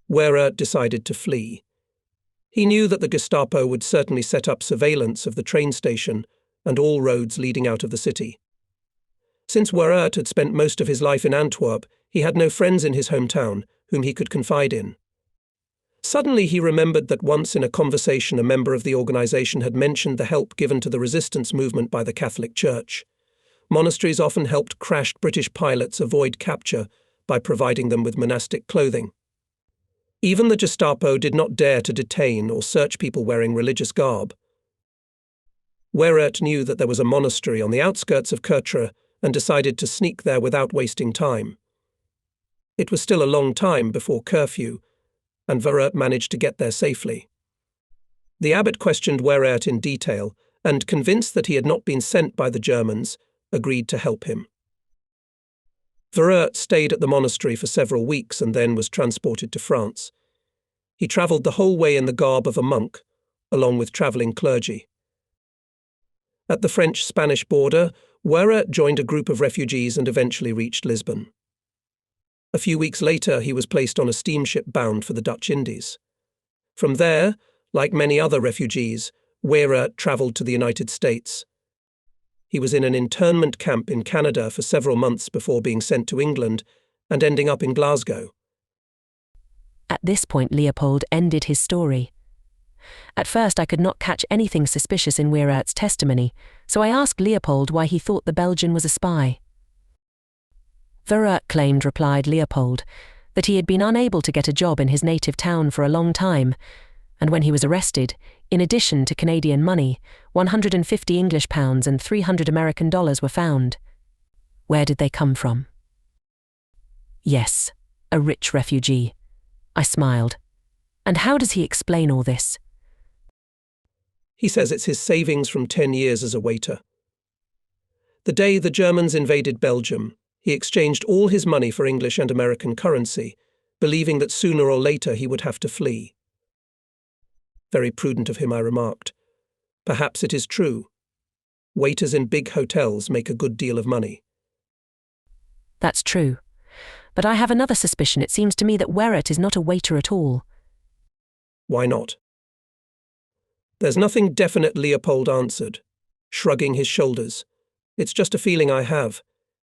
Weret decided to flee. He knew that the Gestapo would certainly set up surveillance of the train station and all roads leading out of the city. Since Weret had spent most of his life in Antwerp, he had no friends in his hometown whom he could confide in. Suddenly he remembered that once in a conversation a member of the organization had mentioned the help given to the resistance movement by the Catholic Church. Monasteries often helped crashed British pilots avoid capture by providing them with monastic clothing. Even the Gestapo did not dare to detain or search people wearing religious garb. Weret knew that there was a monastery on the outskirts of Courtrai and decided to sneak there without wasting time. It was still a long time before curfew, and Weret managed to get there safely. The abbot questioned Weret in detail and, convinced that he had not been sent by the Germans, agreed to help him. Weret stayed at the monastery for several weeks and then was transported to France. He travelled the whole way in the garb of a monk, along with travelling clergy. At the French-Spanish border, Weret joined a group of refugees and eventually reached Lisbon. A few weeks later, he was placed on a steamship bound for the Dutch Indies. From there, like many other refugees, Weret travelled to the United States. He was in an internment camp in Canada for several months before being sent to England and ending up in Glasgow. At this point, Leopold ended his story. At first, I could not catch anything suspicious in Weret's testimony, so I asked Leopold why he thought the Belgian was a spy. Weret claimed, replied Leopold, that he had been unable to get a job in his native town for a long time, and when he was arrested, in addition to Canadian money, 150 English pounds and 300 American dollars were found. Where did they come from? Yes, a rich refugee. I smiled. And how does he explain all this? He says it's his savings from 10 years as a waiter. The day the Germans invaded Belgium, he exchanged all his money for English and American currency, believing that sooner or later he would have to flee. Very prudent of him, I remarked. Perhaps it is true. Waiters in big hotels make a good deal of money. That's true. But I have another suspicion. It seems to me that Weret is not a waiter at all. Why not? There's nothing definite, Leopold answered, shrugging his shoulders. It's just a feeling I have.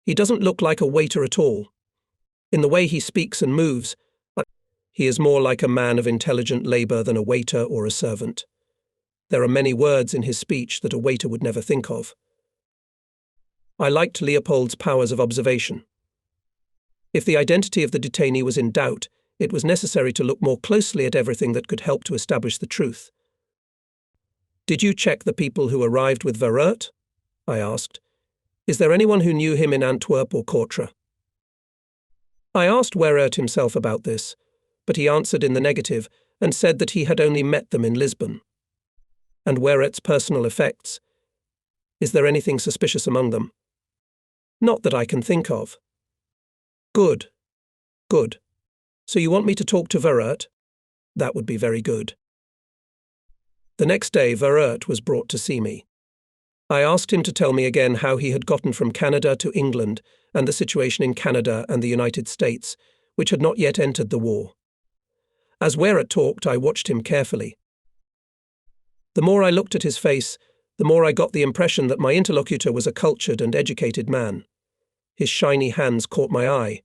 He doesn't look like a waiter at all. In the way he speaks and moves, he is more like a man of intelligent labour than a waiter or a servant. There are many words in his speech that a waiter would never think of. I liked Leopold's powers of observation. If the identity of the detainee was in doubt, it was necessary to look more closely at everything that could help to establish the truth. Did you check the people who arrived with Weret? I asked. Is there anyone who knew him in Antwerp or Courtrai? I asked Weret himself about this, but he answered in the negative and said that he had only met them in Lisbon. And Weret's personal effects? Is there anything suspicious among them? Not that I can think of. Good. Good. So you want me to talk to Weret? That would be very good. The next day, Weret was brought to see me. I asked him to tell me again how he had gotten from Canada to England and the situation in Canada and the United States, which had not yet entered the war. As Weret talked, I watched him carefully. The more I looked at his face, the more I got the impression that my interlocutor was a cultured and educated man. His shiny hands caught my eye.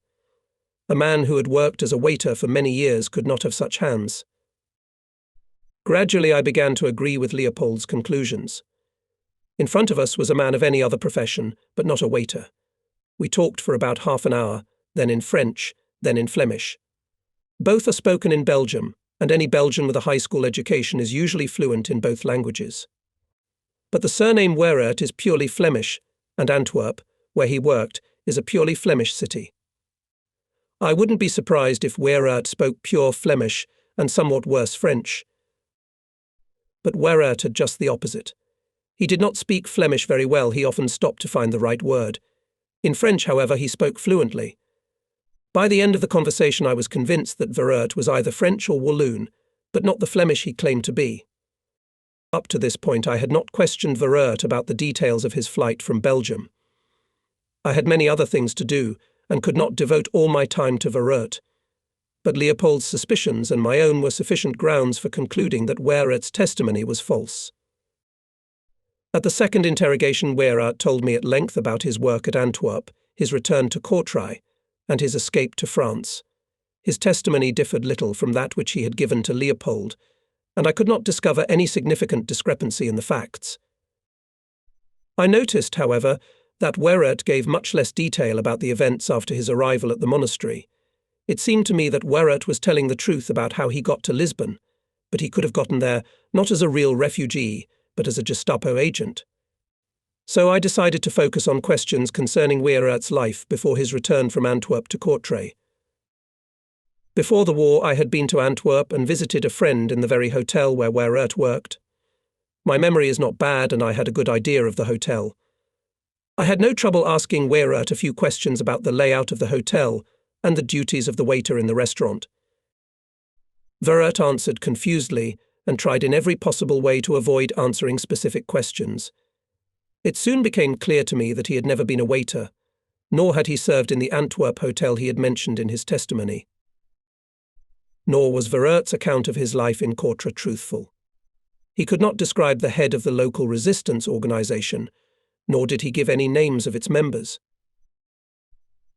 A man who had worked as a waiter for many years could not have such hands. Gradually I began to agree with Leopold's conclusions. In front of us was a man of any other profession, but not a waiter. We talked for about half an hour, then in French, then in Flemish. Both are spoken in Belgium, and any Belgian with a high school education is usually fluent in both languages. but the surname Werert is purely Flemish, and Antwerp, where he worked, is a purely Flemish city. I wouldn't be surprised if Werert spoke pure Flemish and somewhat worse French. But Werert had just the opposite. He did not speak Flemish very well, he often stopped to find the right word. In French, however, he spoke fluently. By the end of the conversation I was convinced that Werert was either French or Walloon, but not the Flemish he claimed to be. Up to this point I had not questioned Werert about the details of his flight from Belgium. I had many other things to do, and could not devote all my time to Werert. But Leopold's suspicions and my own were sufficient grounds for concluding that Werert's testimony was false. At the second interrogation, Werert told me at length about his work at Antwerp, his return to Courtrai, and his escape to France. His testimony differed little from that which he had given to Leopold, and I could not discover any significant discrepancy in the facts. I noticed, however, that Werert gave much less detail about the events after his arrival at the monastery. It seemed to me that Werert was telling the truth about how he got to Lisbon, but he could have gotten there not as a real refugee, but as a Gestapo agent. So I decided to focus on questions concerning Werert's life before his return from Antwerp to Courtrai. Before the war, I had been to Antwerp and visited a friend in the very hotel where Werert worked. My memory is not bad, and I had a good idea of the hotel. I had no trouble asking Werert a few questions about the layout of the hotel and the duties of the waiter in the restaurant. Werert answered confusedly and tried in every possible way to avoid answering specific questions. It soon became clear to me that he had never been a waiter, nor had he served in the Antwerp hotel he had mentioned in his testimony. Nor was Werert's account of his life in Courtrai truthful. He could not describe the head of the local resistance organization, nor did he give any names of its members.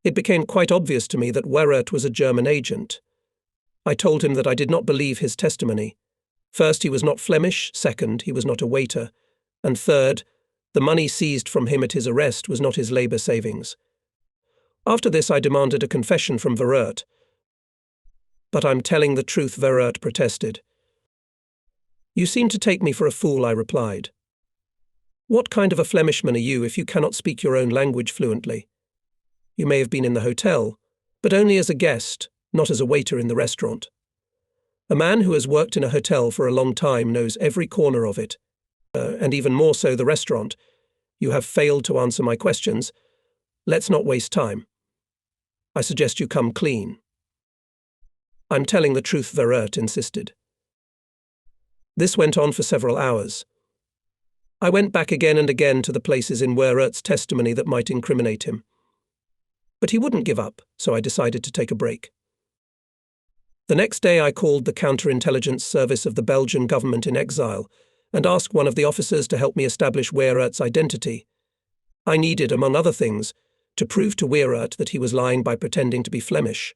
It became quite obvious to me that Werert was a German agent. I told him that I did not believe his testimony. First, he was not Flemish; second, he was not a waiter; and third, the money seized from him at his arrest was not his labour savings. After this I demanded a confession from Werert. "But I'm telling the truth," Werert protested. "You seem to take me for a fool," I replied. "What kind of a Flemishman are you if you cannot speak your own language fluently? You may have been in the hotel, but only as a guest, not as a waiter in the restaurant. A man who has worked in a hotel for a long time knows every corner of it, and even more so the restaurant. You have failed to answer my questions. Let's not waste time. I suggest you come clean." "I'm telling the truth," Werert insisted. This went on for several hours. I went back again and again to the places in Werert's testimony that might incriminate him. But he wouldn't give up, so I decided to take a break. The next day I called the counterintelligence service of the Belgian government in exile and asked one of the officers to help me establish Werert's identity. I needed, among other things, to prove to Werert that he was lying by pretending to be Flemish.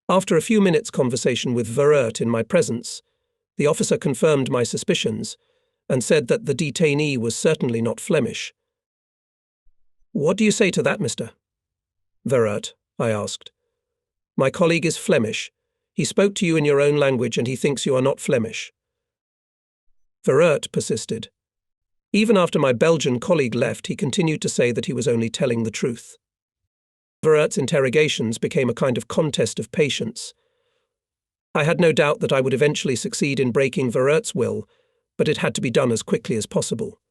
After a few minutes' conversation with Werert in my presence, the officer confirmed my suspicions and said that the detainee was certainly not Flemish. "What do you say to that, Mr. Werert?" I asked. "My colleague is Flemish. He spoke to you in your own language and he thinks you are not Flemish." Werert persisted. Even after my Belgian colleague left, he continued to say that he was only telling the truth. Werert's interrogations became a kind of contest of patience. I had no doubt that I would eventually succeed in breaking Werert's will, but it had to be done as quickly as possible.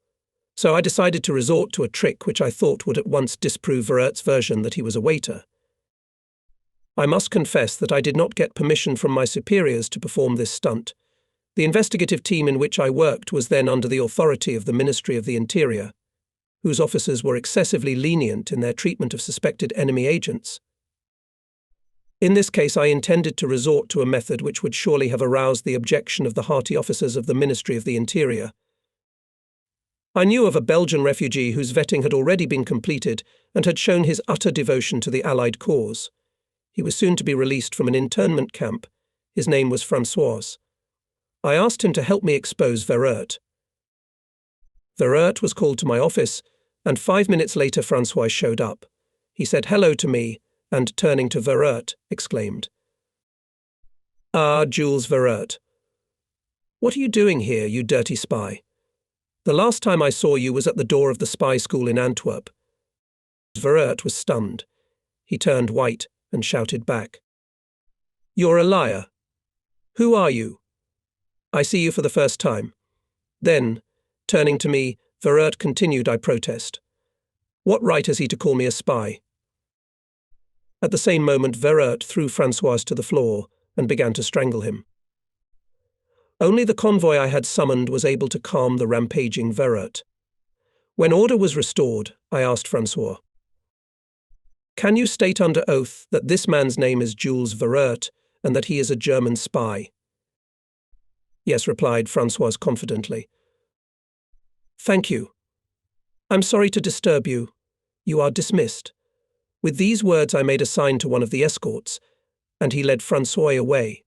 So I decided to resort to a trick which I thought would at once disprove Werert's version that he was a waiter. I must confess that I did not get permission from my superiors to perform this stunt. The investigative team in which I worked was then under the authority of the Ministry of the Interior, whose officers were excessively lenient in their treatment of suspected enemy agents. In this case, I intended to resort to a method which would surely have aroused the objection of the hearty officers of the Ministry of the Interior. I knew of a Belgian refugee whose vetting had already been completed and had shown his utter devotion to the Allied cause. He was soon to be released from an internment camp. His name was François. I asked him to help me expose Werert. Werert was called to my office, and 5 minutes later François showed up. He said hello to me, and turning to Werert, exclaimed, "Ah, Jules Werert. What are you doing here, you dirty spy?" The last time I saw you was at the door of the spy school in Antwerp. Verert was stunned. He turned white and shouted back. You're a liar. Who are you? I see you for the first time. Then, turning to me, Verert continued, I protest. What right has he to call me a spy? At the same moment, Verert threw François to the floor and began to strangle him. Only the convoy I had summoned was able to calm the rampaging Verert. When order was restored, I asked François, Can you state under oath that this man's name is Jules Verert and that he is a German spy? Yes, replied François confidently. Thank you. I'm sorry to disturb you. You are dismissed. With these words I made a sign to one of the escorts, and he led François away.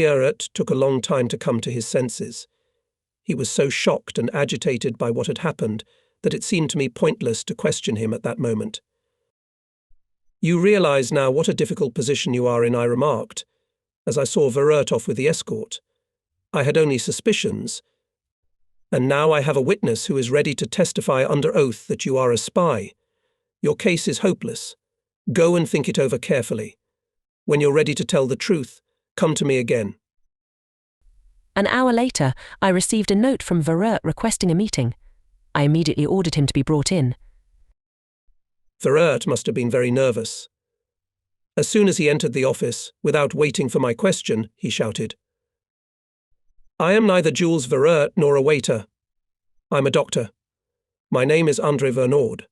Verert took a long time to come to his senses. He was so shocked and agitated by what had happened that it seemed to me pointless to question him at that moment. You realize now what a difficult position you are in, I remarked, as I saw Verert off with the escort. I had only suspicions, and now I have a witness who is ready to testify under oath that you are a spy. Your case is hopeless. Go and think it over carefully. When you're ready to tell the truth, come to me again. An hour later, I received a note from Verert requesting a meeting. I immediately ordered him to be brought in. Verert must have been very nervous. As soon as he entered the office, without waiting for my question, he shouted, I am neither Jules Verert nor a waiter. I'm a doctor. My name is André Vernaud.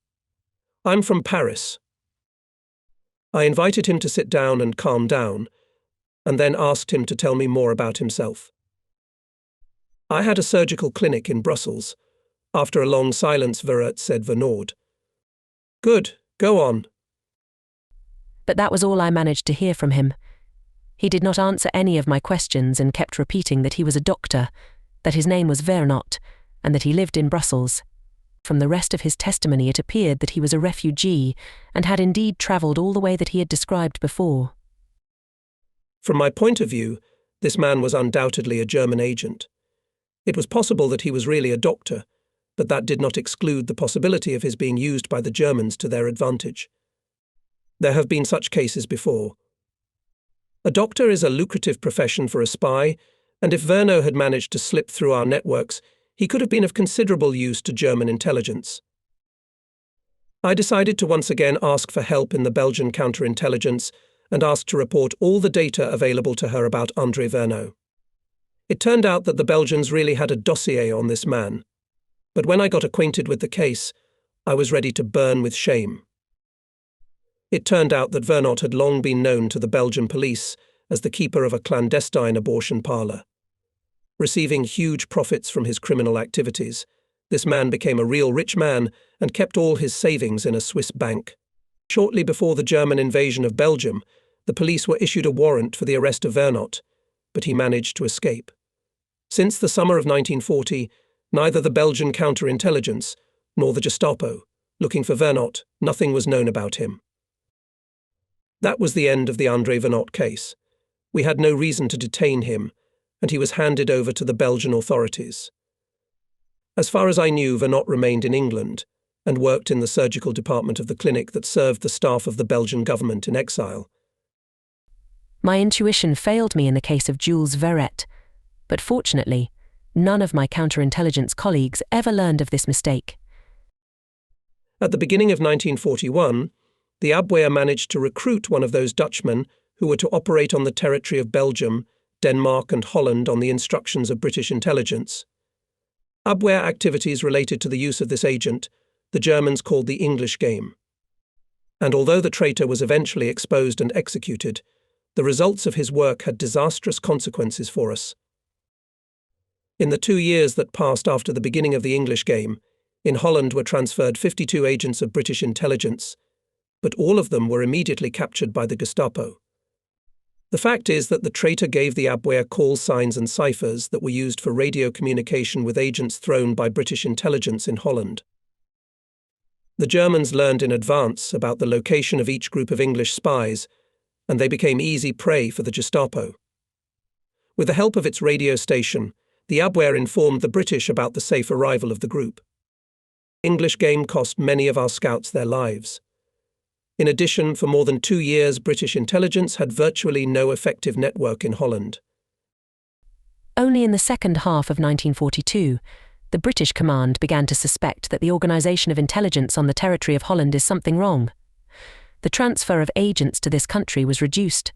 I'm from Paris. I invited him to sit down and calm down, and then asked him to tell me more about himself. I had a surgical clinic in Brussels. After a long silence, Verert said Vernaud. Good, go on. But that was all I managed to hear from him. He did not answer any of my questions and kept repeating that he was a doctor, that his name was Vernaud, and that he lived in Brussels. From the rest of his testimony it appeared that he was a refugee and had indeed travelled all the way that he had described before. From my point of view, this man was undoubtedly a German agent. It was possible that he was really a doctor, but that did not exclude the possibility of his being used by the Germans to their advantage. There have been such cases before. A doctor is a lucrative profession for a spy, and if Vernaud had managed to slip through our networks, he could have been of considerable use to German intelligence. I decided to once again ask for help in the Belgian counterintelligence and asked to report all the data available to her about André Vernaud. It turned out that the Belgians really had a dossier on this man, but when I got acquainted with the case, I was ready to burn with shame. It turned out that Vernaud had long been known to the Belgian police as the keeper of a clandestine abortion parlour. Receiving huge profits from his criminal activities, this man became a real rich man and kept all his savings in a Swiss bank. Shortly before the German invasion of Belgium, the police were issued a warrant for the arrest of Vernaud, but he managed to escape. Since the summer of 1940, neither the Belgian counterintelligence nor the Gestapo, looking for Vernaud, nothing was known about him. That was the end of the André Vernaud case. We had no reason to detain him, and he was handed over to the Belgian authorities. As far as I knew, Vernaud remained in England and worked in the surgical department of the clinic that served the staff of the Belgian government in exile. My intuition failed me in the case of Jules Verret, but fortunately, none of my counterintelligence colleagues ever learned of this mistake. At the beginning of 1941, the Abwehr managed to recruit one of those Dutchmen who were to operate on the territory of Belgium, Denmark and Holland on the instructions of British intelligence. Abwehr activities related to the use of this agent, the Germans called the English game. And although the traitor was eventually exposed and executed, the results of his work had disastrous consequences for us. In the 2 years that passed after the beginning of the English game, in Holland were transferred 52 agents of British intelligence, but all of them were immediately captured by the Gestapo. The fact is that the traitor gave the Abwehr call signs and ciphers that were used for radio communication with agents thrown by British intelligence in Holland. The Germans learned in advance about the location of each group of English spies, and they became easy prey for the Gestapo. With the help of its radio station, The Abwehr informed the British about the safe arrival of the group. English game cost many of our scouts their lives. In addition, for more than 2 years, British intelligence had virtually no effective network in Holland. Only in the second half of 1942, the British command began to suspect that the organisation of intelligence on the territory of Holland is something wrong. The transfer of agents to this country was reduced.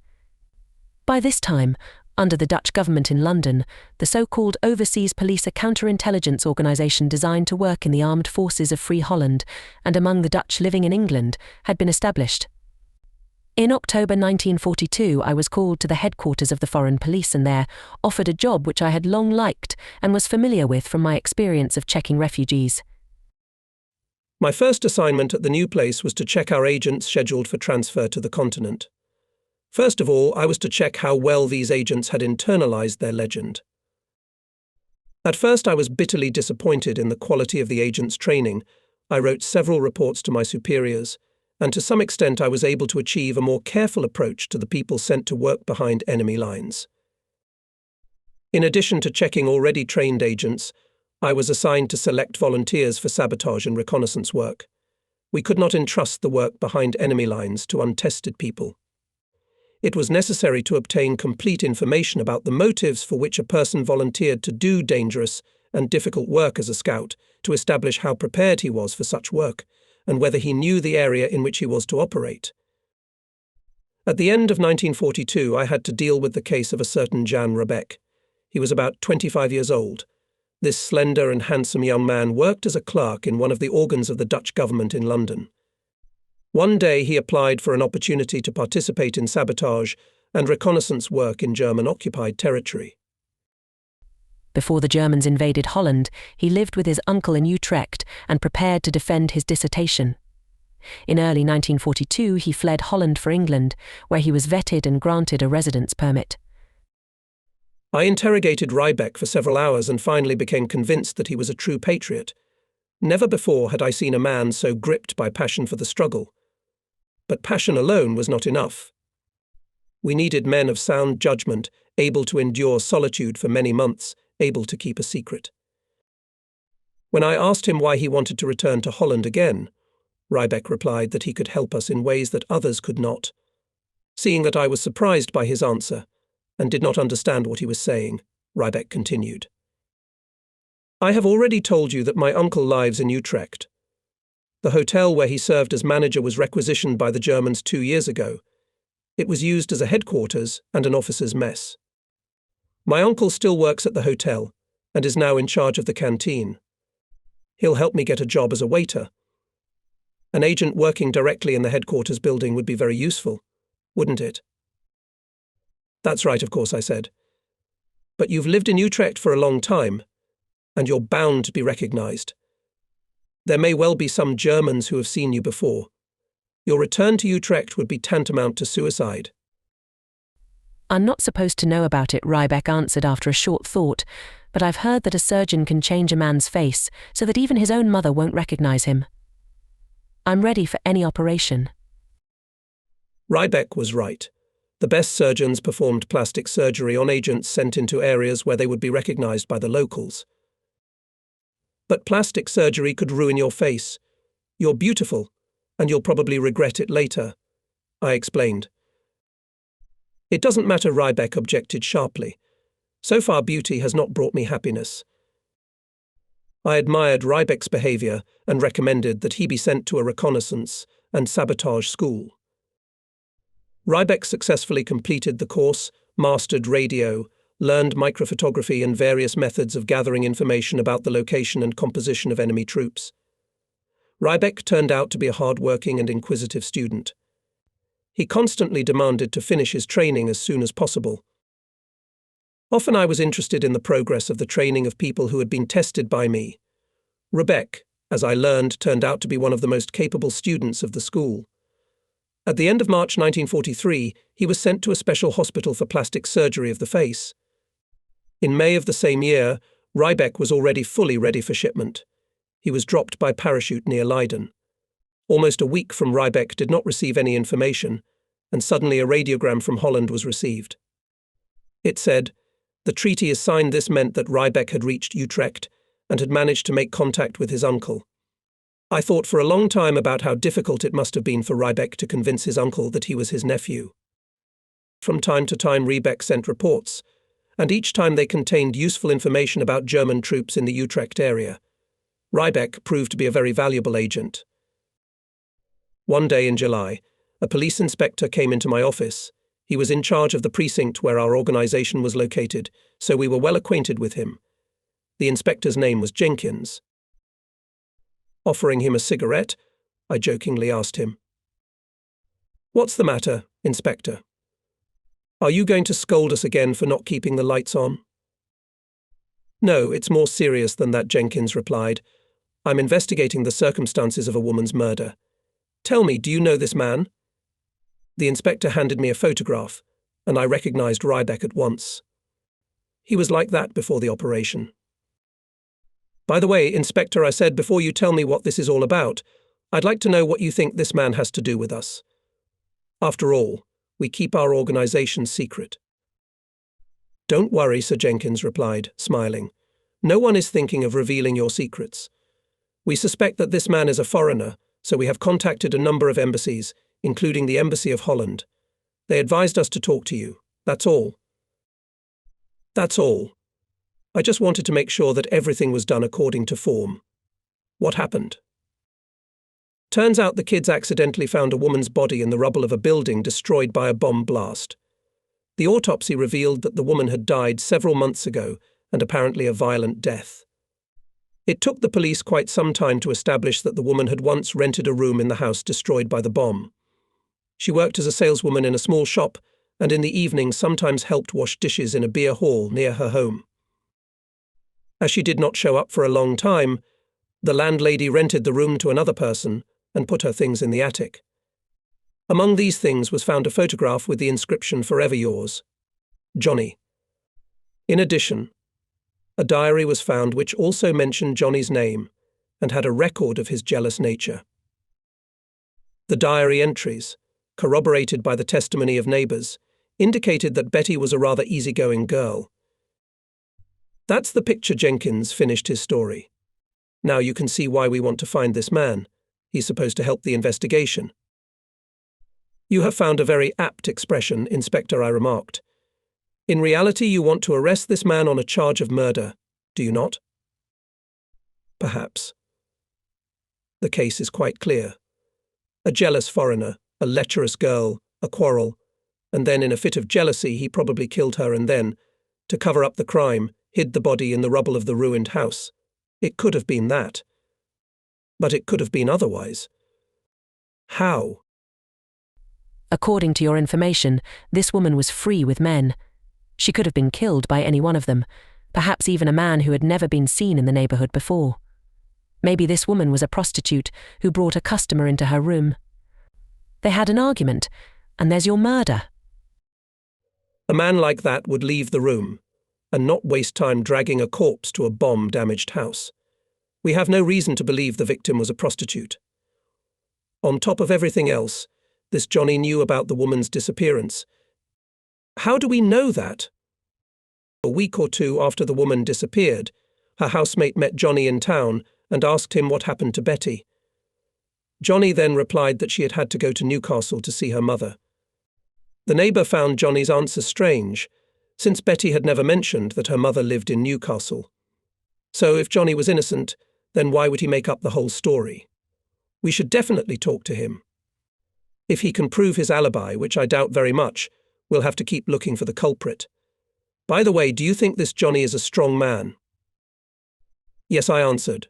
By this time, under the Dutch government in London, the so-called Overseas Police, a counterintelligence organisation designed to work in the armed forces of Free Holland and among the Dutch living in England, had been established. In October 1942, I was called to the headquarters of the Foreign Police and there offered a job which I had long liked and was familiar with from my experience of checking refugees. My first assignment at the new place was to check our agents scheduled for transfer to the continent. First of all, I was to check how well these agents had internalized their legend. At first, I was bitterly disappointed in the quality of the agents' training. I wrote several reports to my superiors, and to some extent I was able to achieve a more careful approach to the people sent to work behind enemy lines. In addition to checking already trained agents, I was assigned to select volunteers for sabotage and reconnaissance work. We could not entrust the work behind enemy lines to untested people. It was necessary to obtain complete information about the motives for which a person volunteered to do dangerous and difficult work as a scout, to establish how prepared he was for such work, and whether he knew the area in which he was to operate. At the end of 1942, I had to deal with the case of a certain Jan Rebeck. He was about 25 years old. This slender and handsome young man worked as a clerk in one of the organs of the Dutch government in London. One day he applied for an opportunity to participate in sabotage and reconnaissance work in German-occupied territory. Before the Germans invaded Holland, he lived with his uncle in Utrecht and prepared to defend his dissertation. In early 1942, he fled Holland for England, where he was vetted and granted a residence permit. I interrogated Rebeck for several hours and finally became convinced that he was a true patriot. Never before had I seen a man so gripped by passion for the struggle. But passion alone was not enough. We needed men of sound judgment, able to endure solitude for many months, able to keep a secret. When I asked him why he wanted to return to Holland again, Rebeck replied that he could help us in ways that others could not. Seeing that I was surprised by his answer and did not understand what he was saying, Rebeck continued. I have already told you that my uncle lives in Utrecht. The hotel where he served as manager was requisitioned by the Germans 2 years ago. It was used as a headquarters and an officers' mess. My uncle still works at the hotel and is now in charge of the canteen. He'll help me get a job as a waiter. An agent working directly in the headquarters building would be very useful, wouldn't it? That's right, of course, I said. But you've lived in Utrecht for a long time, and you're bound to be recognized. There may well be some Germans who have seen you before. Your return to Utrecht would be tantamount to suicide. I'm not supposed to know about it, Rebeck answered after a short thought, but I've heard that a surgeon can change a man's face so that even his own mother won't recognize him. I'm ready for any operation. Rebeck was right. The best surgeons performed plastic surgery on agents sent into areas where they would be recognized by the locals. But plastic surgery could ruin your face. You're beautiful, and you'll probably regret it later, I explained. It doesn't matter, Rebeck objected sharply. So far, beauty has not brought me happiness. I admired Rebeck's behavior and recommended that he be sent to a reconnaissance and sabotage school. Rebeck successfully completed the course, mastered radio, learned microphotography and various methods of gathering information about the location and composition of enemy troops. Rebeck turned out to be a hard-working and inquisitive student. He constantly demanded to finish his training as soon as possible. Often I was interested in the progress of the training of people who had been tested by me. Rebeck, as I learned, turned out to be one of the most capable students of the school. At the end of March 1943, he was sent to a special hospital for plastic surgery of the face. In May of the same year, Rebeck was already fully ready for shipment. He was dropped by parachute near Leiden. Almost a week from Rebeck did not receive any information, and suddenly a radiogram from Holland was received. It said, The treaty is signed. This meant that Riebeck had reached Utrecht and had managed to make contact with his uncle. I thought for a long time about how difficult it must have been for Riebeck to convince his uncle that he was his nephew. From time to time Riebeck sent reports, and each time they contained useful information about German troops in the Utrecht area. Riebeck proved to be a very valuable agent. One day in July, a police inspector came into my office. He was in charge of the precinct where our organization was located, so we were well acquainted with him. The inspector's name was Jenkins. Offering him a cigarette, I jokingly asked him, "What's the matter, Inspector? Are you going to scold us again for not keeping the lights on?" "No, it's more serious than that," Jenkins replied. "I'm investigating the circumstances of a woman's murder. Tell me, do you know this man?" The inspector handed me a photograph, and I recognized Riebeck at once. He was like that before the operation. "By the way, Inspector," I said, "before you tell me what this is all about, I'd like to know what you think this man has to do with us. After all, we keep our organization secret." "Don't worry," Sir Jenkins replied, smiling. "No one is thinking of revealing your secrets. We suspect that this man is a foreigner, so we have contacted a number of embassies, including the Embassy of Holland. They advised us to talk to you. That's all." "That's all. I just wanted to make sure that everything was done according to form. What happened?" "Turns out the kids accidentally found a woman's body in the rubble of a building destroyed by a bomb blast. The autopsy revealed that the woman had died several months ago, and apparently a violent death. It took the police quite some time to establish that the woman had once rented a room in the house destroyed by the bomb. She worked as a saleswoman in a small shop, and in the evening sometimes helped wash dishes in a beer hall near her home. As she did not show up for a long time, the landlady rented the room to another person and put her things in the attic. Among these things was found a photograph with the inscription 'Forever yours, Johnny.' In addition, a diary was found which also mentioned Johnny's name and had a record of his jealous nature. The diary entries, corroborated by the testimony of neighbors, indicated that Betty was a rather easygoing girl. That's the picture." Jenkins finished his story. "Now you can see why we want to find this man. He's supposed to help the investigation." "You have found a very apt expression, Inspector," I remarked. "In reality, you want to arrest this man on a charge of murder, do you not?" "Perhaps. The case is quite clear. A jealous foreigner, a lecherous girl, a quarrel, and then in a fit of jealousy he probably killed her and then, to cover up the crime, hid the body in the rubble of the ruined house. It could have been that. But it could have been otherwise. How?" "According to your information, this woman was free with men. She could have been killed by any one of them, perhaps even a man who had never been seen in the neighborhood before. Maybe this woman was a prostitute who brought a customer into her room. They had an argument, and there's your murder." "A man like that would leave the room and not waste time dragging a corpse to a bomb-damaged house. We have no reason to believe the victim was a prostitute. On top of everything else, this Johnny knew about the woman's disappearance. How do we know that?" A week or two after the woman disappeared, her housemate met Johnny in town and asked him what happened to Betty. Johnny then replied that she had had to go to Newcastle to see her mother. The neighbour found Johnny's answer strange, since Betty had never mentioned that her mother lived in Newcastle. So if Johnny was innocent, then why would he make up the whole story? We should definitely talk to him. If he can prove his alibi, which I doubt very much, we'll have to keep looking for the culprit. By the way, do you think this Johnny is a strong man?" "Yes," I answered,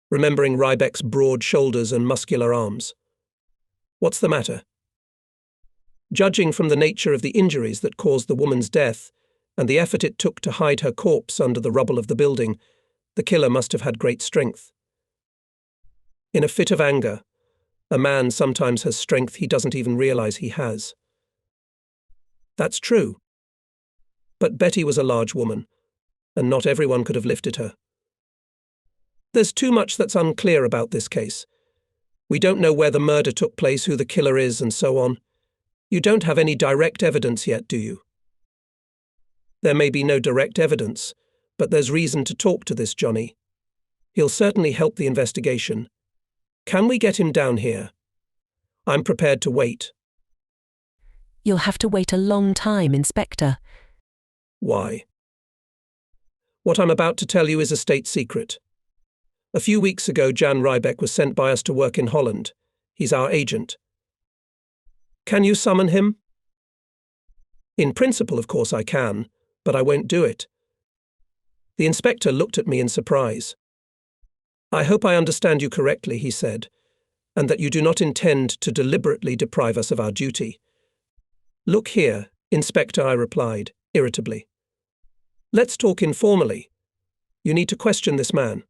remembering Riebeck's broad shoulders and muscular arms. "What's the matter?" "Judging from the nature of the injuries that caused the woman's death and the effort it took to hide her corpse under the rubble of the building, the killer must have had great strength. In a fit of anger, a man sometimes has strength he doesn't even realize he has." "That's true. But Betty was a large woman, and not everyone could have lifted her. There's too much that's unclear about this case. We don't know where the murder took place, who the killer is, and so on. You don't have any direct evidence yet, do you?" There may be no direct evidence, but there's reason to talk to this Johnny. He'll certainly help the investigation. Can we get him down here? I'm prepared to wait. You'll have to wait a long time, Inspector. Why? What I'm about to tell you is a state secret. A few weeks ago, Jan Riebeck was sent by us to work in Holland. He's our agent. Can you summon him? In principle, of course I can, but I won't do it. The inspector looked at me in surprise. I hope I understand you correctly, he said, and that you do not intend to deliberately deprive us of our duty. Look here, Inspector, I replied, irritably. Let's talk informally. You need to question this man.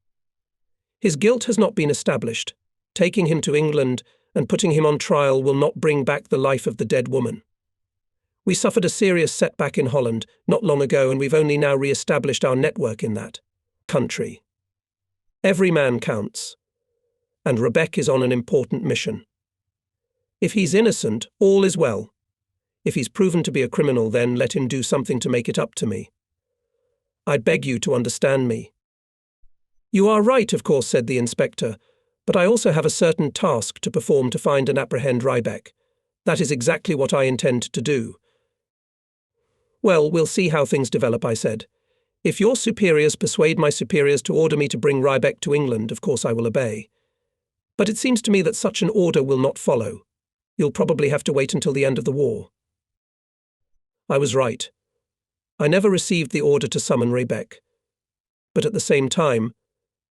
His guilt has not been established. Taking him to England and putting him on trial will not bring back the life of the dead woman. We suffered a serious setback in Holland not long ago, and we've only now re-established our network in that country. Every man counts, and Riebeck is on an important mission. If he's innocent, all is well. If he's proven to be a criminal, then let him do something to make it up to me. I beg you to understand me. You are right, of course, said the inspector, but I also have a certain task to perform to find and apprehend Riebeck. That is exactly what I intend to do. Well, we'll see how things develop, I said. If your superiors persuade my superiors to order me to bring Riebeck to England, of course I will obey. But it seems to me that such an order will not follow. You'll probably have to wait until the end of the war. I was right. I never received the order to summon Riebeck. But at the same time,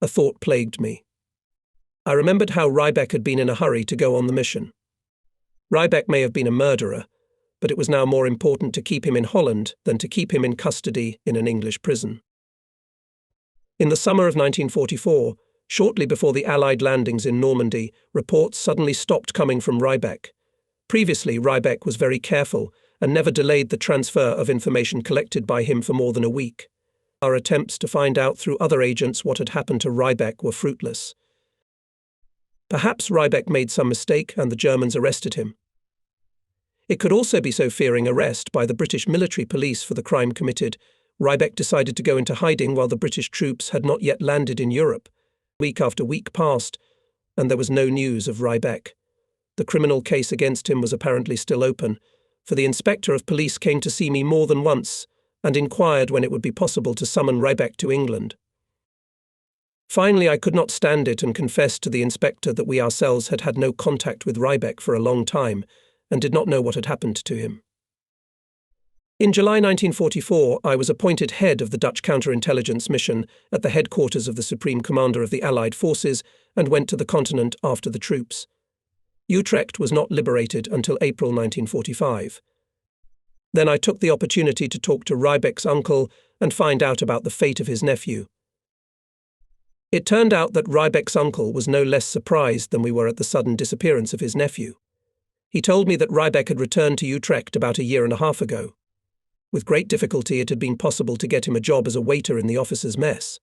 a thought plagued me. I remembered how Riebeck had been in a hurry to go on the mission. Riebeck may have been a murderer, but it was now more important to keep him in Holland than to keep him in custody in an English prison. In the summer of 1944, shortly before the Allied landings in Normandy, reports suddenly stopped coming from Riebeck. Previously, Riebeck was very careful and never delayed the transfer of information collected by him for more than a week. Our attempts to find out through other agents what had happened to Riebeck were fruitless. Perhaps Riebeck made some mistake and the Germans arrested him. It could also be so, fearing arrest by the British military police for the crime committed, Riebeck decided to go into hiding while the British troops had not yet landed in Europe. Week after week passed, and there was no news of Riebeck. The criminal case against him was apparently still open, for the inspector of police came to see me more than once and inquired when it would be possible to summon Riebeck to England. Finally, I could not stand it and confessed to the inspector that we ourselves had had no contact with Riebeck for a long time and did not know what had happened to him. In July 1944, I was appointed head of the Dutch counterintelligence mission at the headquarters of the Supreme Commander of the Allied forces and went to the continent after the troops. Utrecht was not liberated until April 1945. Then I took the opportunity to talk to Riebeck's uncle and find out about the fate of his nephew. It turned out that Riebeck's uncle was no less surprised than we were at the sudden disappearance of his nephew. He told me that Riebeck had returned to Utrecht about a year and a half ago. With great difficulty, it had been possible to get him a job as a waiter in the officers' mess.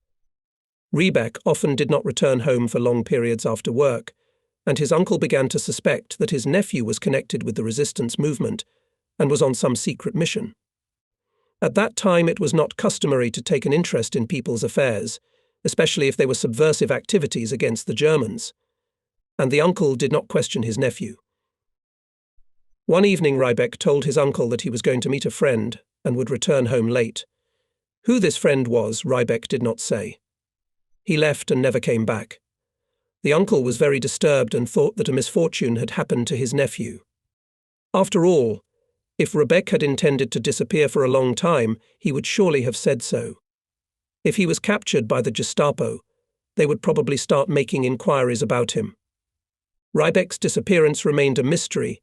Riebeck often did not return home for long periods after work, and his uncle began to suspect that his nephew was connected with the resistance movement and was on some secret mission. At that time, it was not customary to take an interest in people's affairs, especially if they were subversive activities against the Germans, and the uncle did not question his nephew. One evening, Riebeck told his uncle that he was going to meet a friend and would return home late. Who this friend was, Riebeck did not say. He left and never came back. The uncle was very disturbed and thought that a misfortune had happened to his nephew. After all, if Riebeck had intended to disappear for a long time, he would surely have said so. If he was captured by the Gestapo, they would probably start making inquiries about him. Riebeck's disappearance remained a mystery.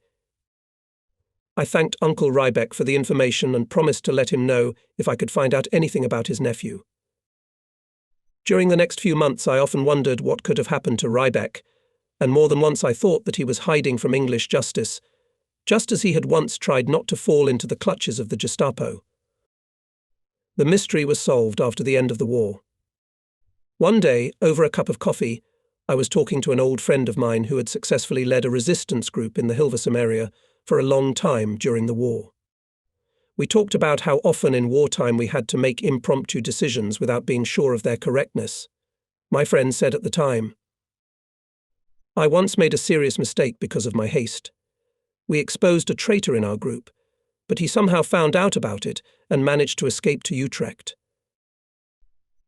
I thanked Uncle Riebeck for the information and promised to let him know if I could find out anything about his nephew. During the next few months, I often wondered what could have happened to Riebeck, and more than once I thought that he was hiding from English justice, just as he had once tried not to fall into the clutches of the Gestapo. The mystery was solved after the end of the war. One day, over a cup of coffee, I was talking to an old friend of mine who had successfully led a resistance group in the Hilversum area for a long time during the war. We talked about how often in wartime we had to make impromptu decisions without being sure of their correctness. My friend said at the time, "I once made a serious mistake because of my haste. We exposed a traitor in our group, but he somehow found out about it and managed to escape to Utrecht.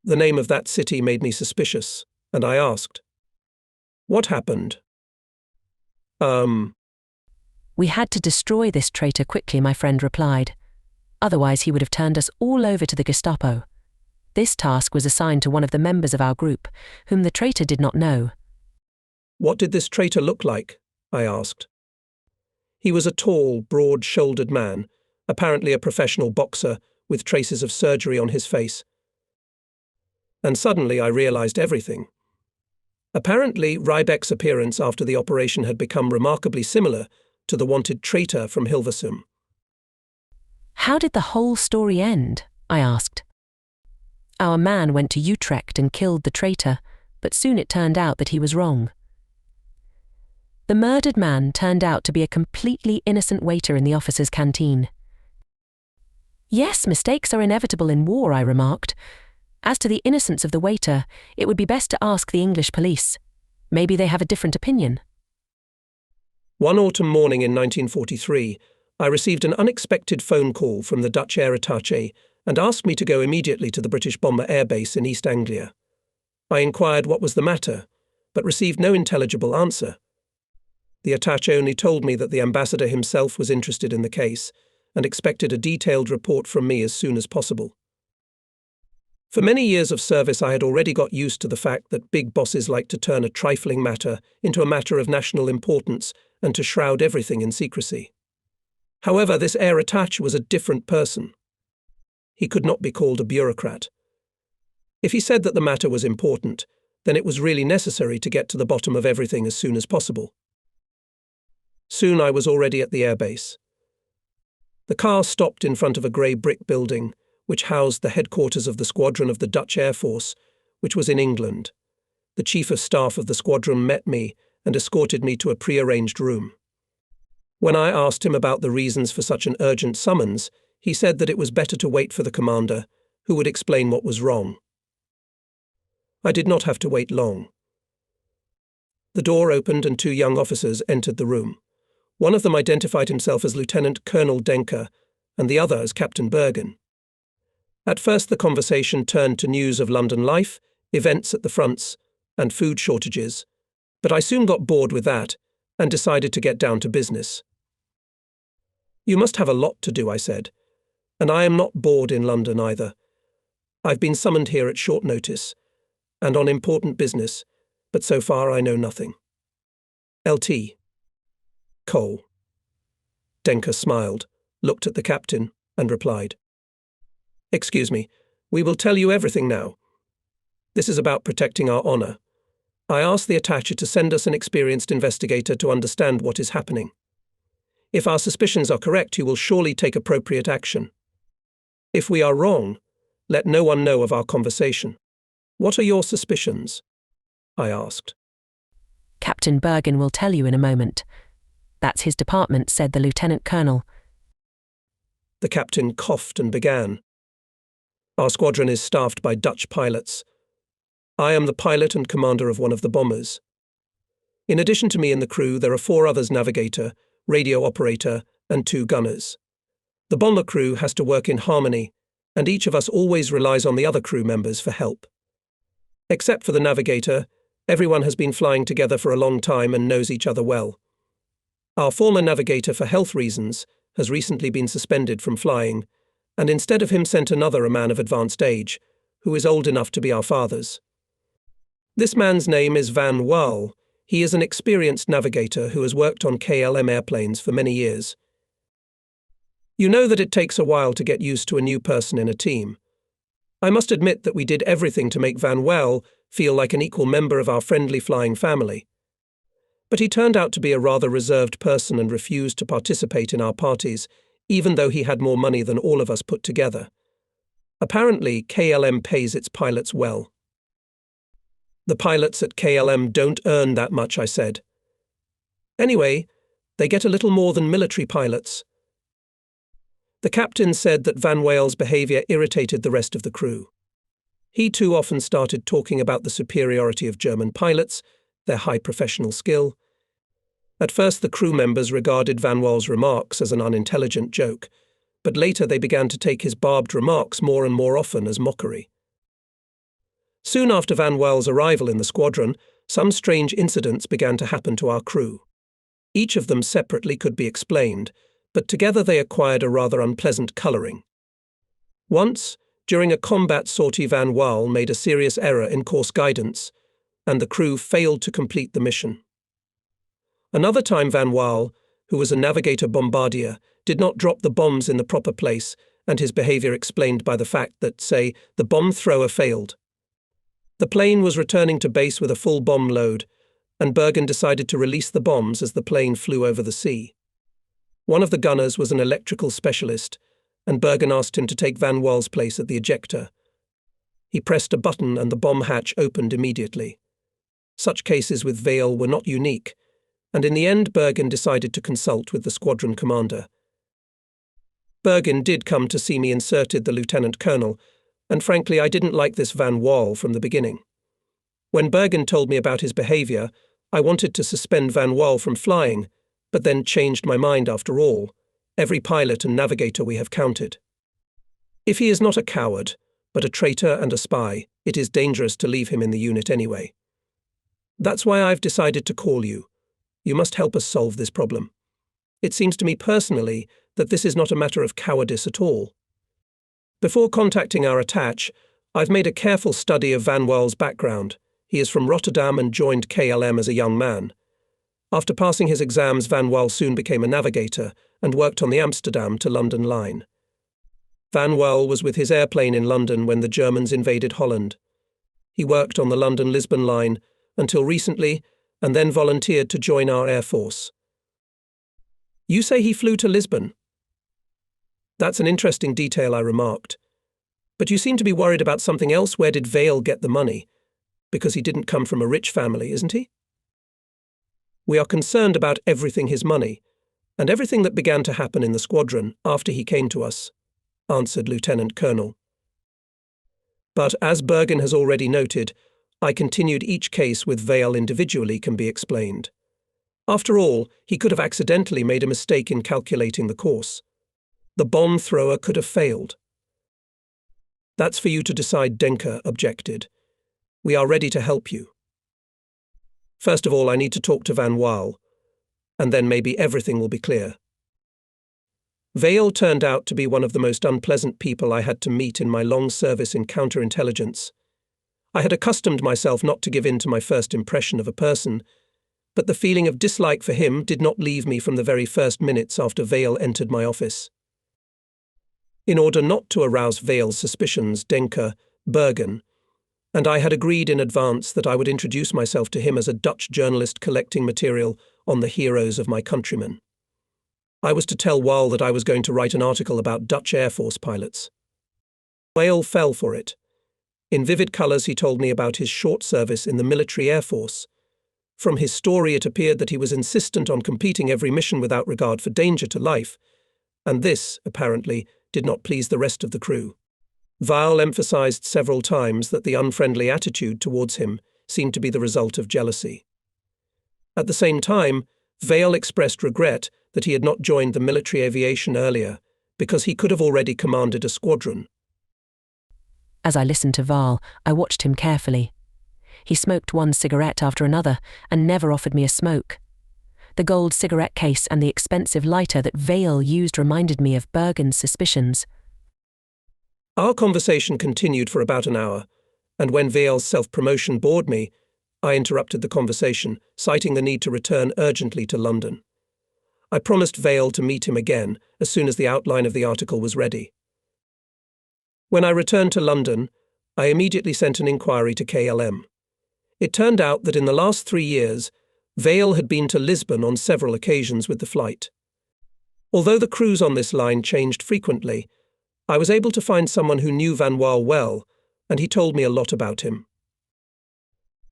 The name of that city made me suspicious, and I asked, 'What happened?' We had to destroy this traitor quickly," my friend replied. "Otherwise he would have turned us all over to the Gestapo. This task was assigned to one of the members of our group, whom the traitor did not know." "What did this traitor look like?" I asked. He was a tall, broad-shouldered man, apparently a professional boxer, with traces of surgery on his face. And suddenly I realized everything. Apparently, Rybek's appearance after the operation had become remarkably similar to the wanted traitor from Hilversum. "How did the whole story end?" I asked. "Our man went to Utrecht and killed the traitor, but soon it turned out that he was wrong. The murdered man turned out to be a completely innocent waiter in the officers' canteen." "Yes, mistakes are inevitable in war," I remarked. "As to the innocence of the waiter, it would be best to ask the English police. Maybe they have a different opinion." One autumn morning in 1943, I received an unexpected phone call from the Dutch air attaché and asked me to go immediately to the British bomber airbase in East Anglia. I inquired what was the matter, but received no intelligible answer. The attaché only told me that the ambassador himself was interested in the case and expected a detailed report from me as soon as possible. For many years of service, I had already got used to the fact that big bosses like to turn a trifling matter into a matter of national importance and to shroud everything in secrecy. However, this air attaché was a different person. He could not be called a bureaucrat. If he said that the matter was important, then it was really necessary to get to the bottom of everything as soon as possible. Soon I was already at the airbase. The car stopped in front of a grey brick building, which housed the headquarters of the squadron of the Dutch Air Force, which was in England. The chief of staff of the squadron met me and escorted me to a pre-arranged room. When I asked him about the reasons for such an urgent summons, he said that it was better to wait for the commander, who would explain what was wrong. I did not have to wait long. The door opened and two young officers entered the room. One of them identified himself as Lieutenant Colonel Denker and the other as Captain Bergen. At first the conversation turned to news of London life, events at the fronts, and food shortages, but I soon got bored with that and decided to get down to business. "You must have a lot to do," I said, "and I am not bored in London either. I've been summoned here at short notice, and on important business, but so far I know nothing. LT. Cole." Denker smiled, looked at the captain, and replied, "Excuse me, we will tell you everything now. This is about protecting our honour. I asked the attaché to send us an experienced investigator to understand what is happening. If our suspicions are correct, you will surely take appropriate action. If we are wrong, let no one know of our conversation. What are your suspicions?" I asked. "Captain Bergen will tell you in a moment. That's his department," said the lieutenant colonel. The captain coughed and began. "Our squadron is staffed by Dutch pilots. I am the pilot and commander of one of the bombers. In addition to me in the crew, there are 4 others: navigator, radio operator, and 2 gunners. The bomber crew has to work in harmony, and each of us always relies on the other crew members for help. Except for the navigator, everyone has been flying together for a long time and knows each other well. Our former navigator, for health reasons, has recently been suspended from flying, and instead of him sent another, a man of advanced age, who is old enough to be our fathers. This man's name is Van Waal. He is an experienced navigator who has worked on KLM airplanes for many years. You know that it takes a while to get used to a new person in a team. I must admit that we did everything to make Van Waal feel like an equal member of our friendly flying family. But he turned out to be a rather reserved person and refused to participate in our parties, even though he had more money than all of us put together. Apparently, KLM pays its pilots well." "The pilots at KLM don't earn that much," I said. "Anyway, they get a little more than military pilots. The captain said that Van Wale's behaviour irritated the rest of the crew. He too often started talking about the superiority of German pilots, their high professional skill. At first the crew members regarded Van Wale's remarks as an unintelligent joke, but later they began to take his barbed remarks more and more often as mockery. Soon after Van Wale's arrival in the squadron, some strange incidents began to happen to our crew. Each of them separately could be explained, but together they acquired a rather unpleasant colouring. Once, during a combat sortie, Van Wale made a serious error in course guidance, and the crew failed to complete the mission. Another time Van Wale, who was a navigator bombardier, did not drop the bombs in the proper place, and his behaviour explained by the fact that, say, the bomb thrower failed. The plane was returning to base with a full bomb load, and Bergen decided to release the bombs as the plane flew over the sea. One of the gunners was an electrical specialist, and Bergen asked him to take Van Wale's place at the ejector. He pressed a button and the bomb hatch opened immediately. Such cases with Vale were not unique, and in the end Bergen decided to consult with the squadron commander. Bergen did come to see me, inserted the lieutenant colonel, and frankly I didn't like this Van Wale from the beginning. When Bergen told me about his behaviour, I wanted to suspend Van Wale from flying, but then changed my mind after all. Every pilot and navigator we have counted. If he is not a coward, but a traitor and a spy, it is dangerous to leave him in the unit anyway. That's why I've decided to call you. You must help us solve this problem. It seems to me personally that this is not a matter of cowardice at all. Before contacting our attach, I've made a careful study of Van Wale's background. He is from Rotterdam and joined KLM as a young man. After passing his exams, Van Wale soon became a navigator and worked on the Amsterdam to London line. Van Wale was with his airplane in London when the Germans invaded Holland. He worked on the London-Lisbon line until recently, and then volunteered to join our Air Force. You say he flew to Lisbon? That's an interesting detail, I remarked. But you seem to be worried about something else. Where did Vale get the money? Because he didn't come from a rich family, isn't he? We are concerned about everything his money, and everything that began to happen in the squadron after he came to us, answered Lieutenant Colonel. But as Bergen has already noted, I continued each case with Vale individually can be explained. After all, he could have accidentally made a mistake in calculating the course. The bomb thrower could have failed. That's for you to decide, Denker objected. We are ready to help you. First of all, I need to talk to Van Wale, and then maybe everything will be clear. Vale turned out to be one of the most unpleasant people I had to meet in my long service in counterintelligence. I had accustomed myself not to give in to my first impression of a person, but the feeling of dislike for him did not leave me from the very first minutes after Vale entered my office. In order not to arouse Vale's suspicions, Denker, Bergen, and I had agreed in advance that I would introduce myself to him as a Dutch journalist collecting material on the heroes of my countrymen. I was to tell Wale that I was going to write an article about Dutch Air Force pilots. Wale fell for it. In vivid colours he told me about his short service in the military Air Force. From his story it appeared that he was insistent on completing every mission without regard for danger to life, and this, apparently, did not please the rest of the crew. Vale emphasized several times that the unfriendly attitude towards him seemed to be the result of jealousy. At the same time, Vale expressed regret that he had not joined the military aviation earlier, because he could have already commanded a squadron. As I listened to Vale, I watched him carefully. He smoked one cigarette after another and never offered me a smoke. The gold cigarette case and the expensive lighter that Vale used reminded me of Bergen's suspicions. Our conversation continued for about an hour, and when Vale's self-promotion bored me, I interrupted the conversation, citing the need to return urgently to London. I promised Vale to meet him again as soon as the outline of the article was ready. When I returned to London, I immediately sent an inquiry to KLM. It turned out that in the last 3 years, Vale had been to Lisbon on several occasions with the flight. Although the crews on this line changed frequently, I was able to find someone who knew Van Wale well, and he told me a lot about him.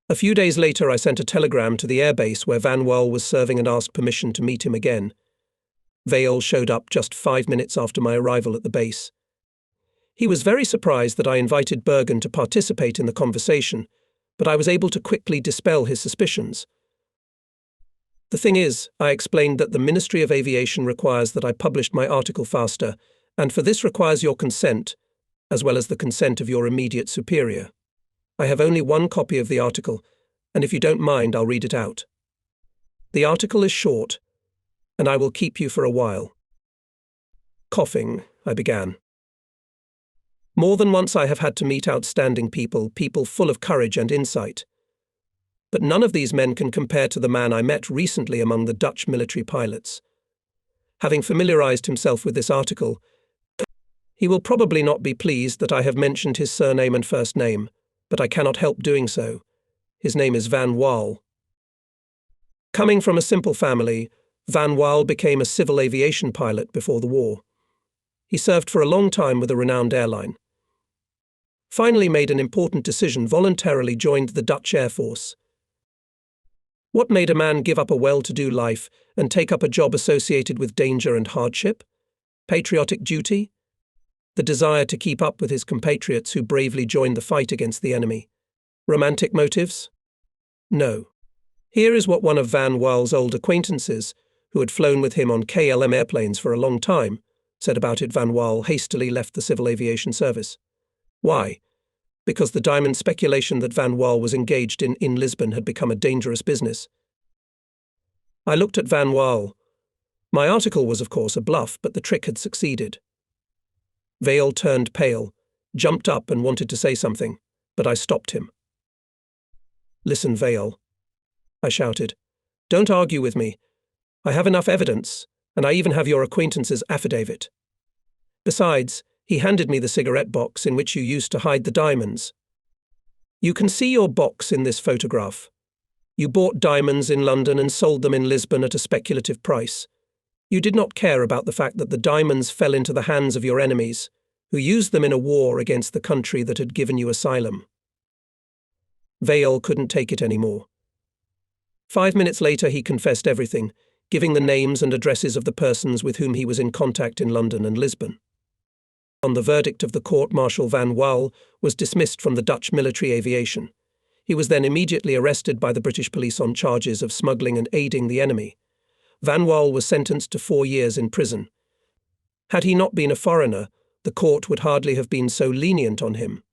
A few days later I sent a telegram to the airbase where Van Wale was serving and asked permission to meet him again. Vale showed up just 5 minutes after my arrival at the base. He was very surprised that I invited Bergen to participate in the conversation, but I was able to quickly dispel his suspicions. The thing is, I explained that the Ministry of Aviation requires that I published my article faster, and for this requires your consent, as well as the consent of your immediate superior. I have only one copy of the article, and if you don't mind, I'll read it out. The article is short, and I will keep you for a while. Coughing, I began. More than once I have had to meet outstanding people full of courage and insight. But none of these men can compare to the man I met recently among the Dutch military pilots. Having familiarized himself with this article, he will probably not be pleased that I have mentioned his surname and first name, but I cannot help doing so. His name is Van Waal. Coming from a simple family, Van Waal became a civil aviation pilot before the war. He served for a long time with a renowned airline. Finally made an important decision, voluntarily joined the Dutch Air Force. What made a man give up a well-to-do life and take up a job associated with danger and hardship? Patriotic duty? The desire to keep up with his compatriots who bravely joined the fight against the enemy. Romantic motives? No. Here is what one of Van Waal's old acquaintances, who had flown with him on KLM airplanes for a long time, said about it. Van Waal hastily left the civil aviation service. Why? Because the diamond speculation that Van Waal was engaged in Lisbon had become a dangerous business. I looked at Van Waal. My article was, of course, a bluff, but the trick had succeeded. Vale turned pale, jumped up and wanted to say something, but I stopped him. Listen, Vale, I shouted. Don't argue with me. I have enough evidence, and I even have your acquaintance's affidavit. Besides, he handed me the cigarette box in which you used to hide the diamonds. You can see your box in this photograph. You bought diamonds in London and sold them in Lisbon at a speculative price. You did not care about the fact that the diamonds fell into the hands of your enemies, who used them in a war against the country that had given you asylum. Vale couldn't take it anymore. 5 minutes later he confessed everything, giving the names and addresses of the persons with whom he was in contact in London and Lisbon. On the verdict of the court, Marshal Van Waal was dismissed from the Dutch military aviation. He was then immediately arrested by the British police on charges of smuggling and aiding the enemy. Van Waal was sentenced to 4 years in prison. Had he not been a foreigner, the court would hardly have been so lenient on him.